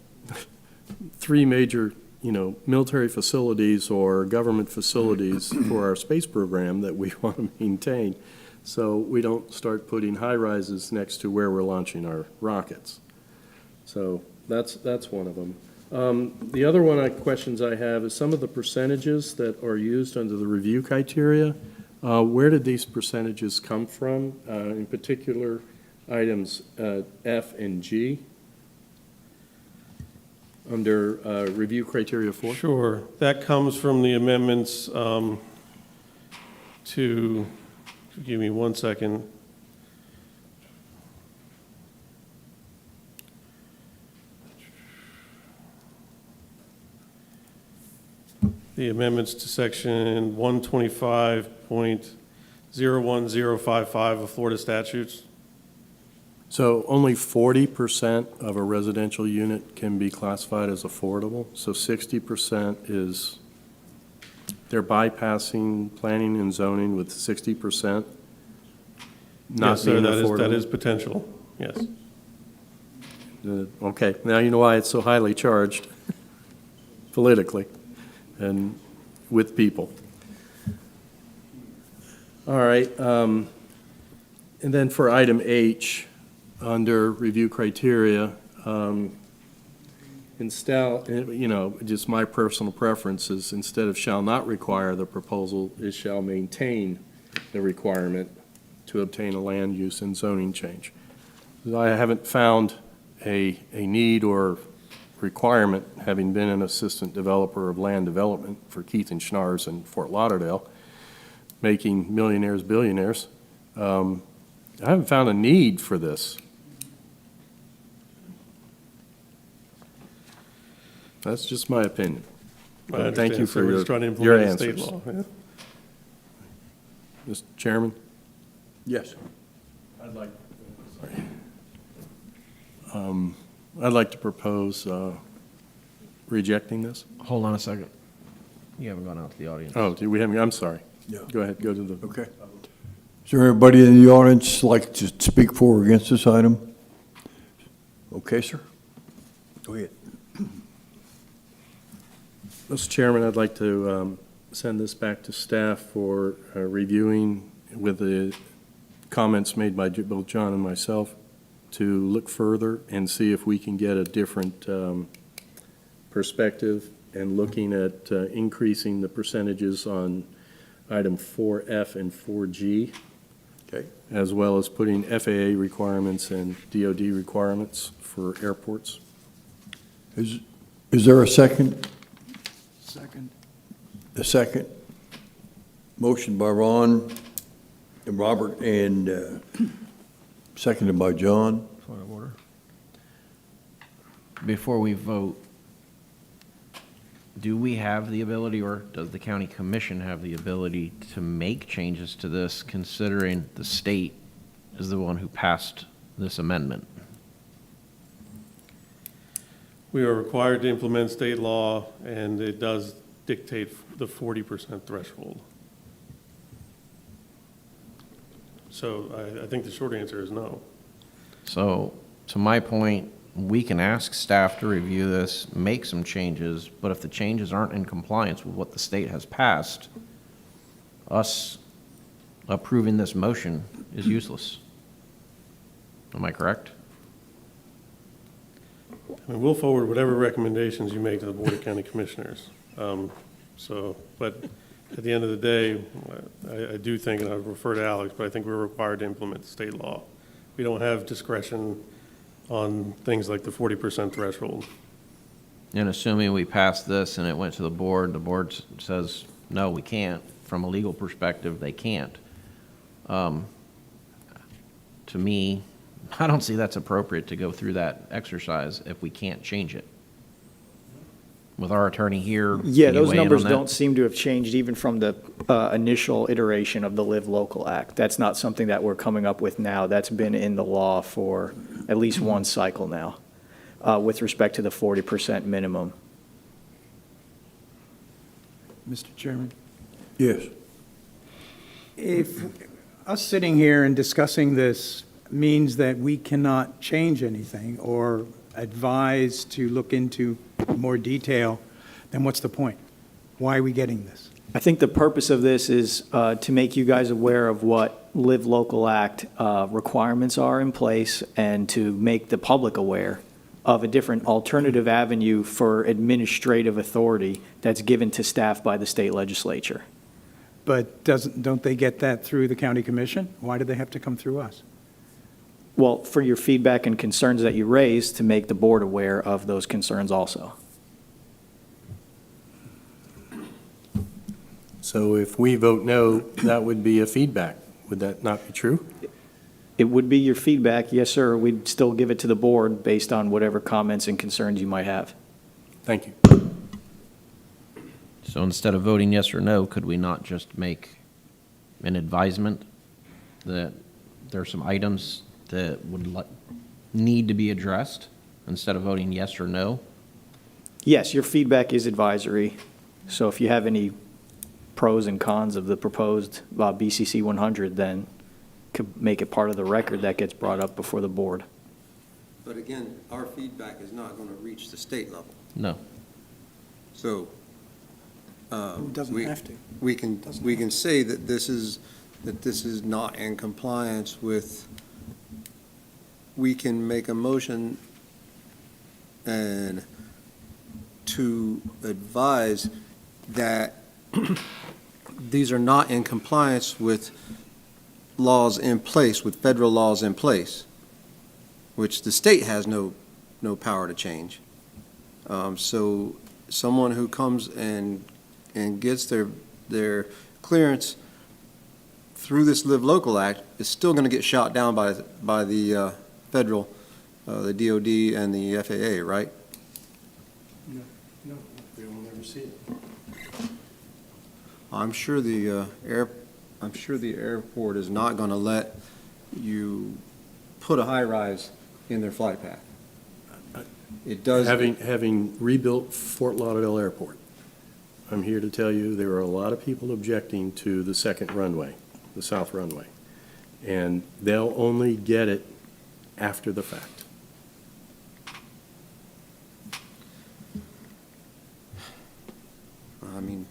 3 major, military facilities or government facilities for our space program that we want to maintain, so we don't start putting high-rises next to where we're launching our rockets. So that's one of them. The other questions I have is some of the percentages that are used under the review criteria. Where did these percentages come from? In particular, items F and G under review criteria 4? Sure. That comes from the amendments to, give me one second. The amendments to section 125.01055 of Florida statutes. So only 40% of a residential unit can be classified as affordable? So 60% is, they're bypassing planning and zoning with 60% not Yes, sir, being affordable? that is potential, yes. Okay, now you know why it's so highly charged politically and with people. All right, and then for item H, under review criteria, instead, just my personal preference is instead of shall not require the proposal, is shall maintain the requirement to obtain a land use and zoning change. I haven't found a need or requirement, having been an assistant developer of land development for Keith and Schnars in Fort Lauderdale, making millionaires billionaires. I haven't found a need for this. That's just my opinion. I Thank you understand. So for we're just trying to your implement the answers. state law, yeah. Mr. Chairman? Yes. I'd like to propose rejecting this. Hold on a second. You haven't gone out to the audience. Oh, do we have, I'm sorry. Yeah. Go ahead, go to the. Okay. Is there anybody in the audience like to speak for or against this item? Okay, sir. Go ahead. Mr. Chairman, I'd like to send this back to staff for reviewing with the comments made by both John and myself to look further and see if we can get a different perspective and looking at increasing the percentages on item 4F and 4G. Okay. As well as putting FAA requirements and DOD requirements for airports. Is there a second? Second. A second. Motion by Ron and Robert and seconded by John. Point of order. Before we vote, do we have the ability, or does the county commission have the ability to make changes to this, considering the state is the one who passed this amendment? We are required to implement state law, and it does dictate the 40% threshold. So I think the short answer is no. So, to my point, we can ask staff to review this, make some changes, but if the changes aren't in compliance with what the state has passed, us approving this motion is useless. Am I correct? I mean, we'll forward whatever recommendations you make to the Board of County Commissioners. So, but at the end of the day, I do think, and I refer to Alex, but I think we're required to implement state law. We don't have discretion on things like the 40% threshold. And assuming we pass this and it went to the board says, no, we can't. From a legal perspective, they can't. To me, I don't see that's appropriate to go through that exercise if we can't change it. With our attorney here. Yeah, can you those weigh in on numbers that? don't seem to have changed even from the initial iteration of the Live Local Act. That's not something that we're coming up with now. That's been in the law for at least one cycle now, with respect to the 40% minimum. Mr. Chairman? Yes. If us sitting here and discussing this means that we cannot change anything or advise to look into more detail, then what's the point? Why are we getting this? I think the purpose of this is to make you guys aware of what Live Local Act requirements are in place and to make the public aware of a different alternative avenue for administrative authority that's given to staff by the state legislature. But don't they get that through the county commission? Why do they have to come through us? Well, for your feedback and concerns that you raised, to make the board aware of those concerns also. So if we vote no, that would be a feedback. Would that not be true? It would be your feedback, yes, sir. We'd still give it to the board based on whatever comments and concerns you might have. Thank you. So instead of voting yes or no, could we not just make an advisement that there are some items that would need to be addressed instead of voting yes or no? Yes, your feedback is advisory. So if you have any pros and cons of the proposed BCC 100, then could make it part of the record that gets brought up before the board. But again, our feedback is not going to reach the state level. No. So. It doesn't have to. We can say that this is not in compliance with, we can make a motion and to advise that these are not in compliance with laws in place, with federal laws in place, which the state has no power to change. So someone who comes and gets their clearance through this Live Local Act is still going to get shot down by the federal, the DOD and the FAA, right? No, we will never see it. I'm sure the airport is not going to let you put a high-rise in their flight path. It does. Having rebuilt Fort Lauderdale Airport, I'm here to tell you there are a lot of people objecting to the second runway, the south runway, and they'll only get it after the fact. I mean,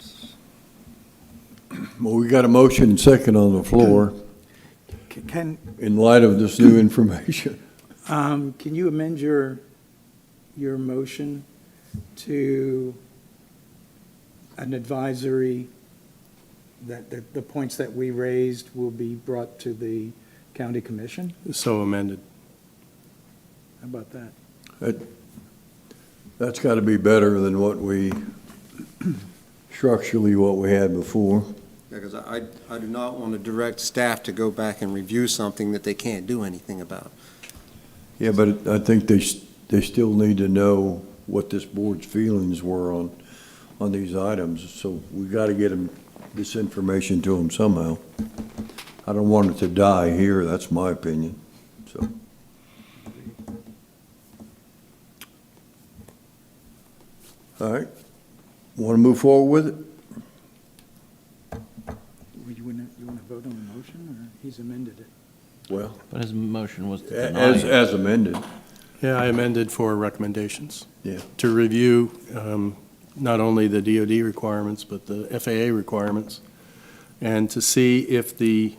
Well, we got a motion and second on the floor Can in light of this new information. can you amend your motion to an advisory that the points that we raised will be brought to the county commission? So amended. How about that? That's got to be better than what we had before. because I do not want to direct staff to go back and review something that they can't do anything about. Yeah, but I think they still need to know what this board's feelings were on these items, so we got to get this information to them somehow. I don't want it to die here, that's my opinion, so. All right, want to move forward with it? You want to vote on the motion, or he's amended it? Well, But his motion was to deny it. as amended, Yeah, I amended for recommendations. yeah. To review not only the DOD requirements, but the FAA requirements, and to see if the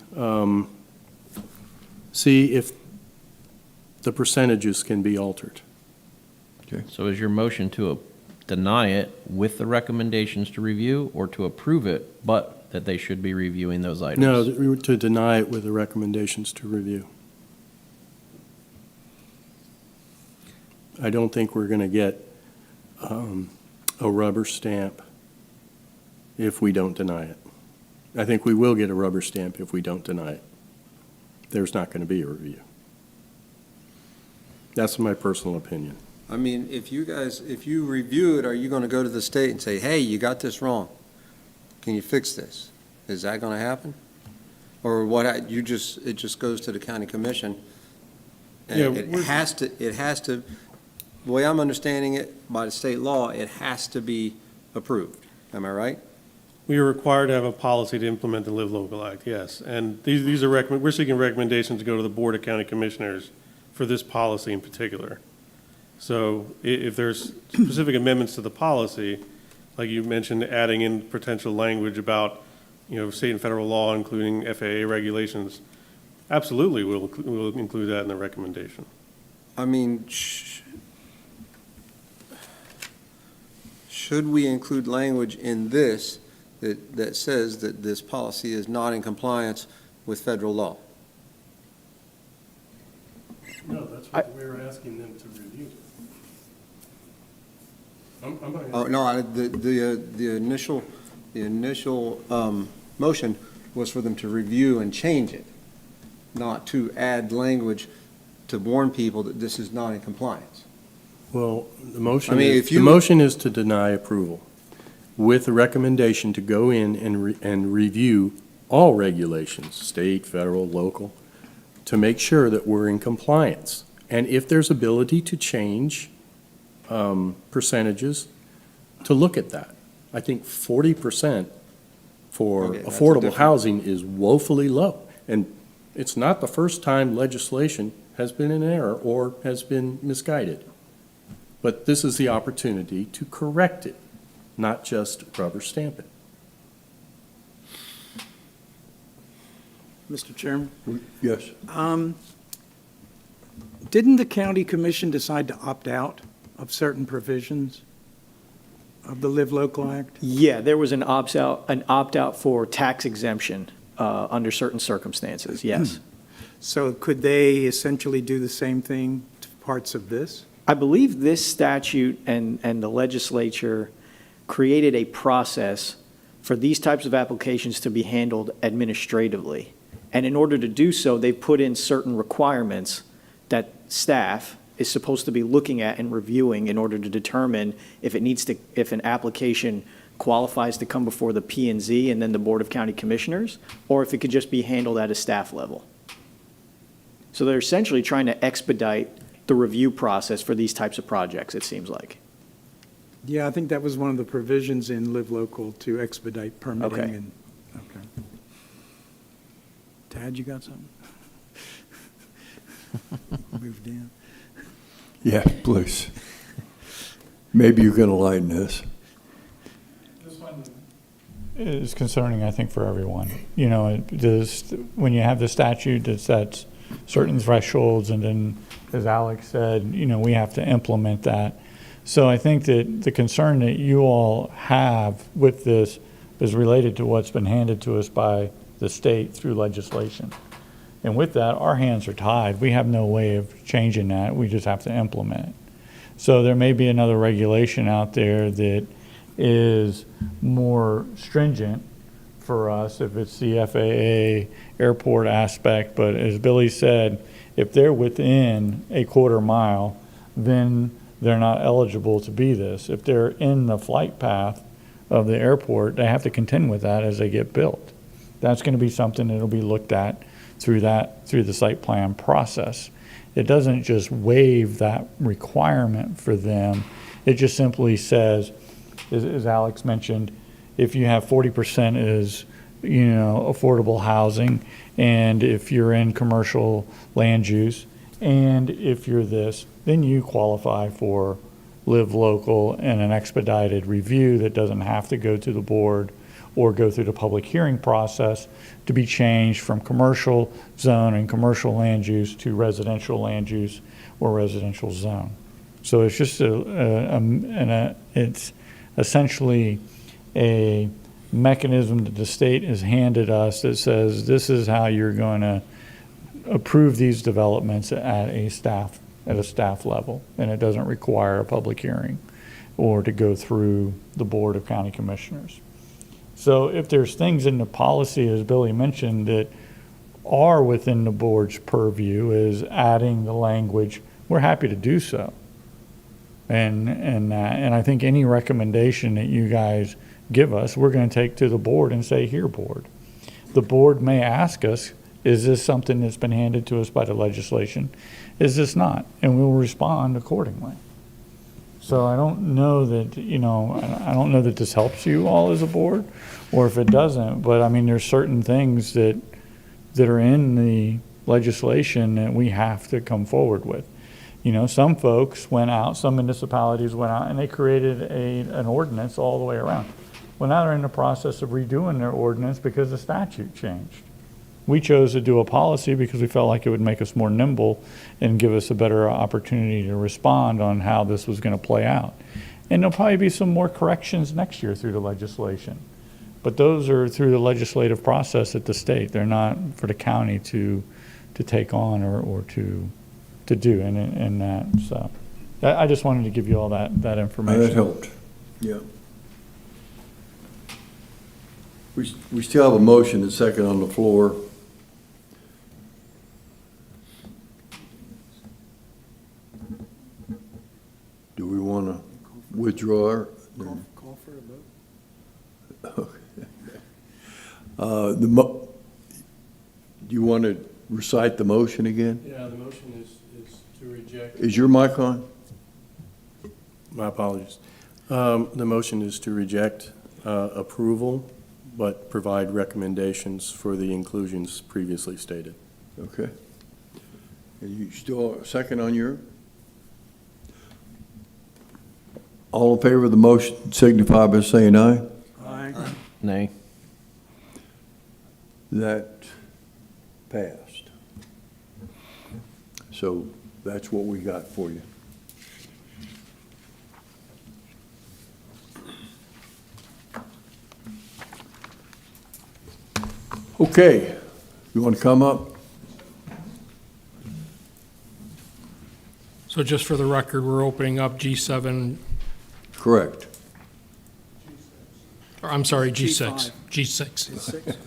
percentages can be altered. So is your motion to deny it with the recommendations to review, or to approve it, but that they should be reviewing those items? No, we were to deny it with the recommendations to review. I don't think we're going to get a rubber stamp if we don't deny it. I think we will get a rubber stamp if we don't deny it. There's not going to be a review. That's my personal opinion. I mean, if you review it, are you going to go to the state and say, hey, you got this wrong? Can you fix this? Is that going to happen? Or it just goes to the county commission? And Yeah, it has to, the way I'm understanding it, by the state law, it has to be approved. Am I right? We are required to have a policy to implement the Live Local Act, yes. And these are we're seeking recommendations to go to the Board of County Commissioners for this policy in particular. So if there's specific amendments to the policy, like you mentioned, adding in potential language about, state and federal law, including FAA regulations, absolutely, we'll include that in the recommendation. I mean, should we include language in this that says that this policy is not in compliance with federal law? No, that's what we're asking them to review. Oh, no, the initial motion was for them to review and change it, not to add language to warn people that this is not in compliance. Well, the motion, I mean, the motion is to deny approval with a recommendation to go in and review all regulations, state, federal, local, to make sure that we're in compliance. And if there's ability to change percentages, to look at that. I think 40% for Okay, that's a affordable different- housing is woefully low. And it's not the first time legislation has been in error or has been misguided. But this is the opportunity to correct it, not just rubber stamp it. Mr. Chairman? Yes. Didn't the county commission decide to opt out of certain provisions of the Live Local Act? Yeah, there was an opt-out for tax exemption under certain circumstances, yes. So could they essentially do the same thing to parts of this? I believe this statute and the legislature created a process for these types of applications to be handled administratively. And in order to do so, they've put in certain requirements that staff is supposed to be looking at and reviewing in order to determine if an application qualifies to come before the P&Z and then the Board of County Commissioners, or if it could just be handled at a staff level. So they're essentially trying to expedite the review process for these types of projects, it seems like. Yeah, I think that was one of the provisions in Live Local to expedite permitting. Okay. Okay. Tad, you got something? Moved in. Yeah, please. Maybe you can enlighten us. This one is concerning, I think, for everyone. When you have the statute that sets certain thresholds, and then, as Alex said, we have to implement that. So I think that the concern that you all have with this is related to what's been handed to us by the state through legislation. And with that, our hands are tied. We have no way of changing that. We just have to implement it. So there may be another regulation out there that is more stringent for us if it's the FAA airport aspect. But as Billy said, if they're within a quarter mile, then they're not eligible to be this. If they're in the flight path of the airport, they have to contend with that as they get built. That's going to be something that'll be looked at through the site plan process. It doesn't just waive that requirement for them. It just simply says, as Alex mentioned, if you have 40% is, affordable housing, and if you're in commercial land use, and if you're this, then you qualify for Live Local and an expedited review that doesn't have to go to the board or go through the public hearing process to be changed from commercial zone and commercial land use to residential land use or residential zone. So it's just it's essentially a mechanism that the state has handed us that says this is how you're going to approve these developments at a staff level, and it doesn't require a public hearing or to go through the Board of County Commissioners. So if there's things in the policy, as Billy mentioned, that are within the board's purview, is adding the language, we're happy to do so. And I think any recommendation that you guys give us, we're going to take to the board and say, here, board. The board may ask us, is this something that's been handed to us by the legislation? Is this not? And we'll respond accordingly. So I don't know that, I don't know that this helps you all as a board, or if it doesn't, but I mean, there's certain things that are in the legislation that we have to come forward with. Some folks went out, some municipalities went out, and they created an ordinance all the way around. Well, now they're in the process of redoing their ordinance because the statute changed. We chose to do a policy because we felt like it would make us more nimble and give us a better opportunity to respond on how this was going to play out. And there'll probably be some more corrections next year through the legislation. But those are through the legislative process at the state. They're not for the county to take on or to do in that. So I just wanted to give you all that information. That helped, yeah. We still have a motion and second on the floor. Do we want to withdraw? Call for a vote. Do you want to recite the motion again? Yeah, the motion is to reject. Is your mic on? My apologies. The motion is to reject approval, but provide recommendations for the inclusions previously stated. Okay. And you still second on your? All in favor of the motion signify by saying aye. Aye. Nay. That passed. So that's what we got for you. Okay, you want to come up? So just for the record, we're opening up G7, Correct. or I'm sorry, G5. G6.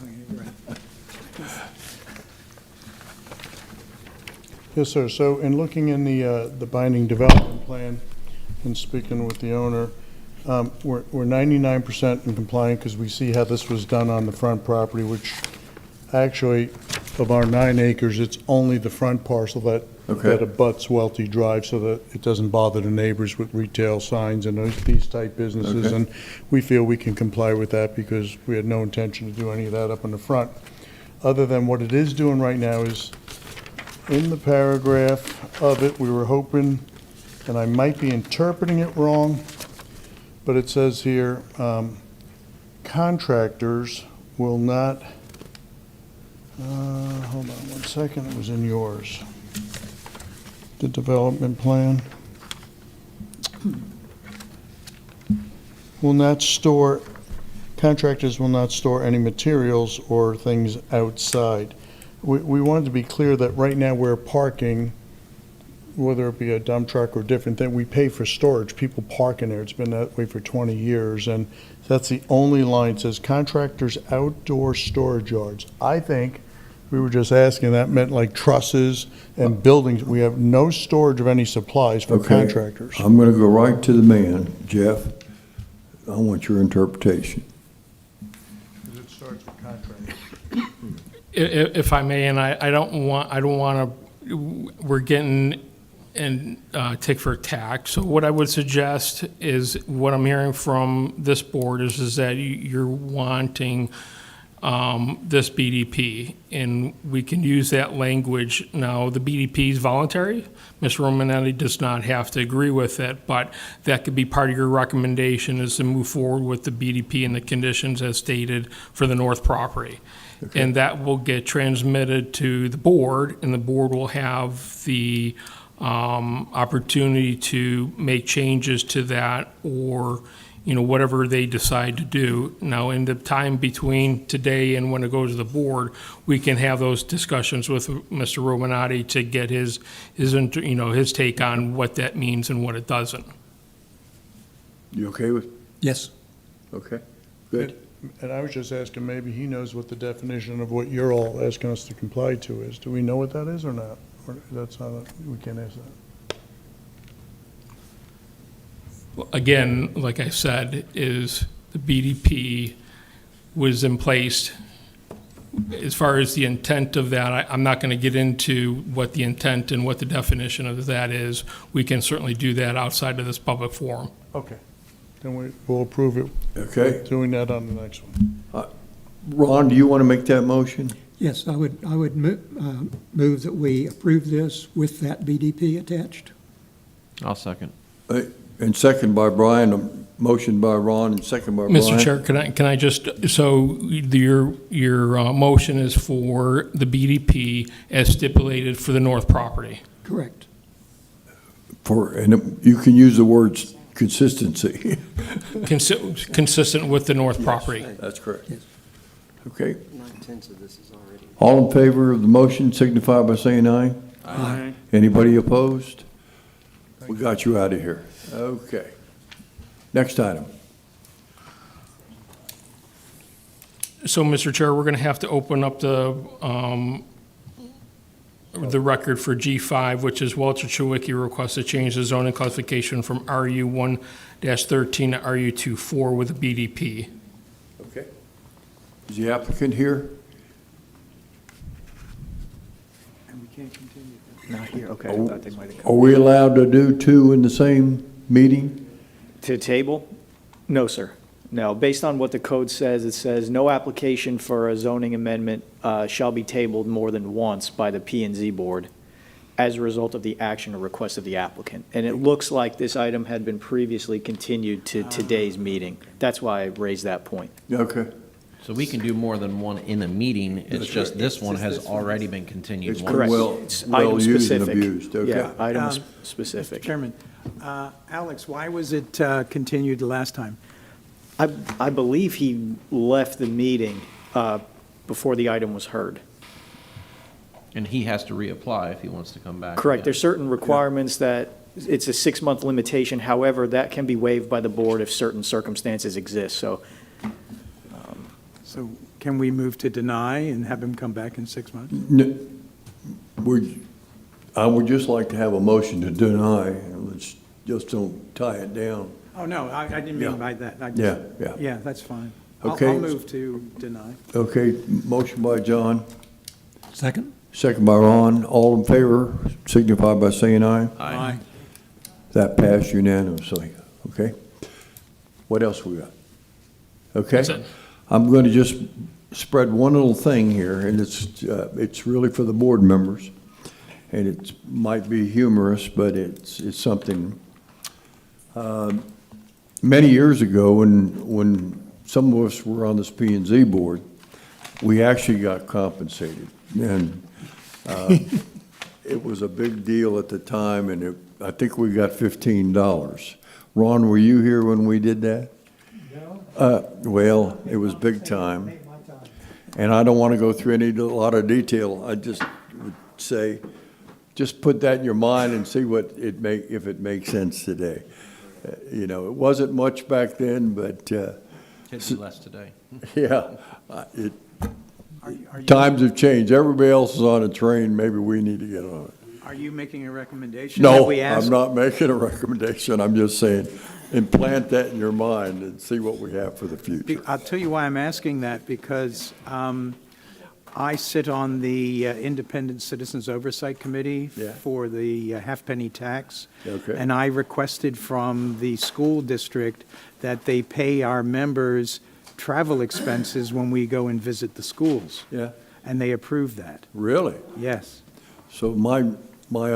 Yes, sir. So in looking in the binding development plan and speaking with the owner, we're 99% in compliant because we see how this was done on the front property, which actually, of our 9 acres, it's only the front parcel that abuts Welty Drive so that it doesn't bother the neighbors with retail signs and these type businesses. Okay. And we feel we can comply with that because we had no intention to do any of that up in the front. Other than what it is doing right now is, in the paragraph of it, we were hoping, and I might be interpreting it wrong, but it says here, contractors will not, hold on one second, it was in yours. The development plan. Will not store, contractors will not store any materials or things outside. We wanted to be clear that right now we're parking, whether it be a dump truck or different thing, we pay for storage. People park in there. It's been that way for 20 years. And that's the only line. It says contractors outdoor storage yards. I think we were just asking, that meant like trusses and buildings. We have no storage of any supplies for contractors. I'm going to go right to the man, Jeff. I want your interpretation. It starts with contractors. If I may, and I don't want to, we're getting and tick for tack. So what I would suggest is, what I'm hearing from this board is that you're wanting this BDP, and we can use that language. Now, the BDP is voluntary. Ms. Romanetti does not have to agree with it, but that could be part of your recommendation, is to move forward with the BDP and the conditions as stated for the north property. And that will get transmitted to the board, and the board will have the opportunity to make changes to that or, whatever they decide to do. Now, in the time between today and when it goes to the board, we can have those discussions with Mr. Romanati to get his take on what that means and what it doesn't. You okay with, Yes. okay, good. And I was just asking, maybe he knows what the definition of what you're all asking us to comply to is. Do we know what that is or not? Or that's not, we can't ask that. Again, like I said, is the BDP was in place. As far as the intent of that, I'm not going to get into what the intent and what the definition of that is. We can certainly do that outside of this public forum. Okay. Then we'll approve it. Okay. Doing that on the next one. Ron, do you want to make that motion? Yes, I would move that we approve this with that BDP attached. I'll second. And second by Brian, a motion by Ron and second by Brian. Mr. Chair, can I just, so your motion is for the BDP as stipulated for the north property? Correct. And you can use the words consistency. Consistent with the north property? That's correct. Yes. Okay. 9/10 of this is already. All in favor of the motion signify by saying aye. Aye. Anybody opposed? We got you out of here. Okay. Next item. So, Mr. Chair, we're going to have to open up the record for G5, which is Walter Chewicki requests to change the zoning classification from RU1-13 to RU24 with a BDP. Okay. Is the applicant here? And we can't continue. Not here, okay. I thought they might have Are come. we allowed to do two in the same meeting? To table? No, sir. No, based on what the code says, it says no application for a zoning amendment shall be tabled more than once by the P and Z board as a result of the action or request of the applicant. And it looks like this item had been previously continued to today's meeting. That's why I raised that point. Okay. So we can do more than one in a meeting, it's That's just right. this one has already been continued It's once. Correct. well- It's well item used and specific. abused, okay. Yeah, item Mr. specific. Chairman, Alex, why was it continued the last time? I believe he left the meeting before the item was heard. And he has to reapply if he wants to come back. Correct. again. There's certain requirements that, it's a 6-month limitation. However, that can be waived by the board if certain circumstances exist. So So can we move to deny and have him come back in 6 months? I would just like to have a motion to deny, and let's just don't tie it down. Oh, no, I didn't Yeah. mean by that. I just- Yeah, yeah. Yeah, that's fine. Okay. I'll move to deny. Okay, motion by John, Second? second by Ron. All in favor signify by saying aye. Aye. That passed unanimously, okay? What else we got? Okay? That's it. I'm going to just spread one little thing here, and it's really for the board members. And it might be humorous, but it's something. Many years ago, when some of us were on this P and Z board, we actually got compensated. And it was a big deal at the time, and I think we got $15. Ron, were you here when we did that? No. Well, it was big time. And I don't want to go through a lot of detail. I just would say, just put that in your mind and see if it makes sense today. It wasn't much back then, but Could be less today. yeah, times have changed. Everybody else is on a train. Maybe we need to get on it. Are you making a recommendation that No, we ask? I'm not making a recommendation. I'm just saying, implant that in your mind and see what we have for the future. I'll tell you why I'm asking that, because I sit on the Independent Citizens Oversight Committee Yeah. for the half-penny tax. Okay. And I requested from the school district that they pay our members travel expenses when we go and visit the schools. Yeah, And they approved that. really? Yes, So my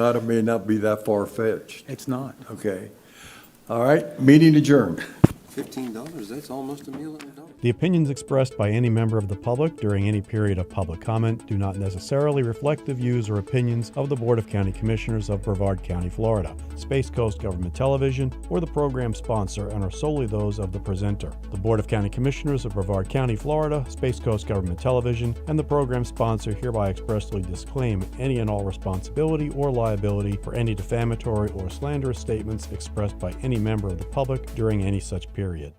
item may not be that far-fetched. it's not. Okay. All right, meeting adjourned. $15, that's almost a meal at a dollar. The opinions expressed by any member of the public during any period of public comment do not necessarily reflect the views or opinions of the Board of County Commissioners of Brevard County, Florida, Space Coast Government Television, or the program sponsor, and are solely those of the presenter. The Board of County Commissioners of Brevard County, Florida, Space Coast Government Television, and the program sponsor hereby expressly disclaim any and all responsibility or liability for any defamatory or slanderous statements expressed by any member of the public during any such period.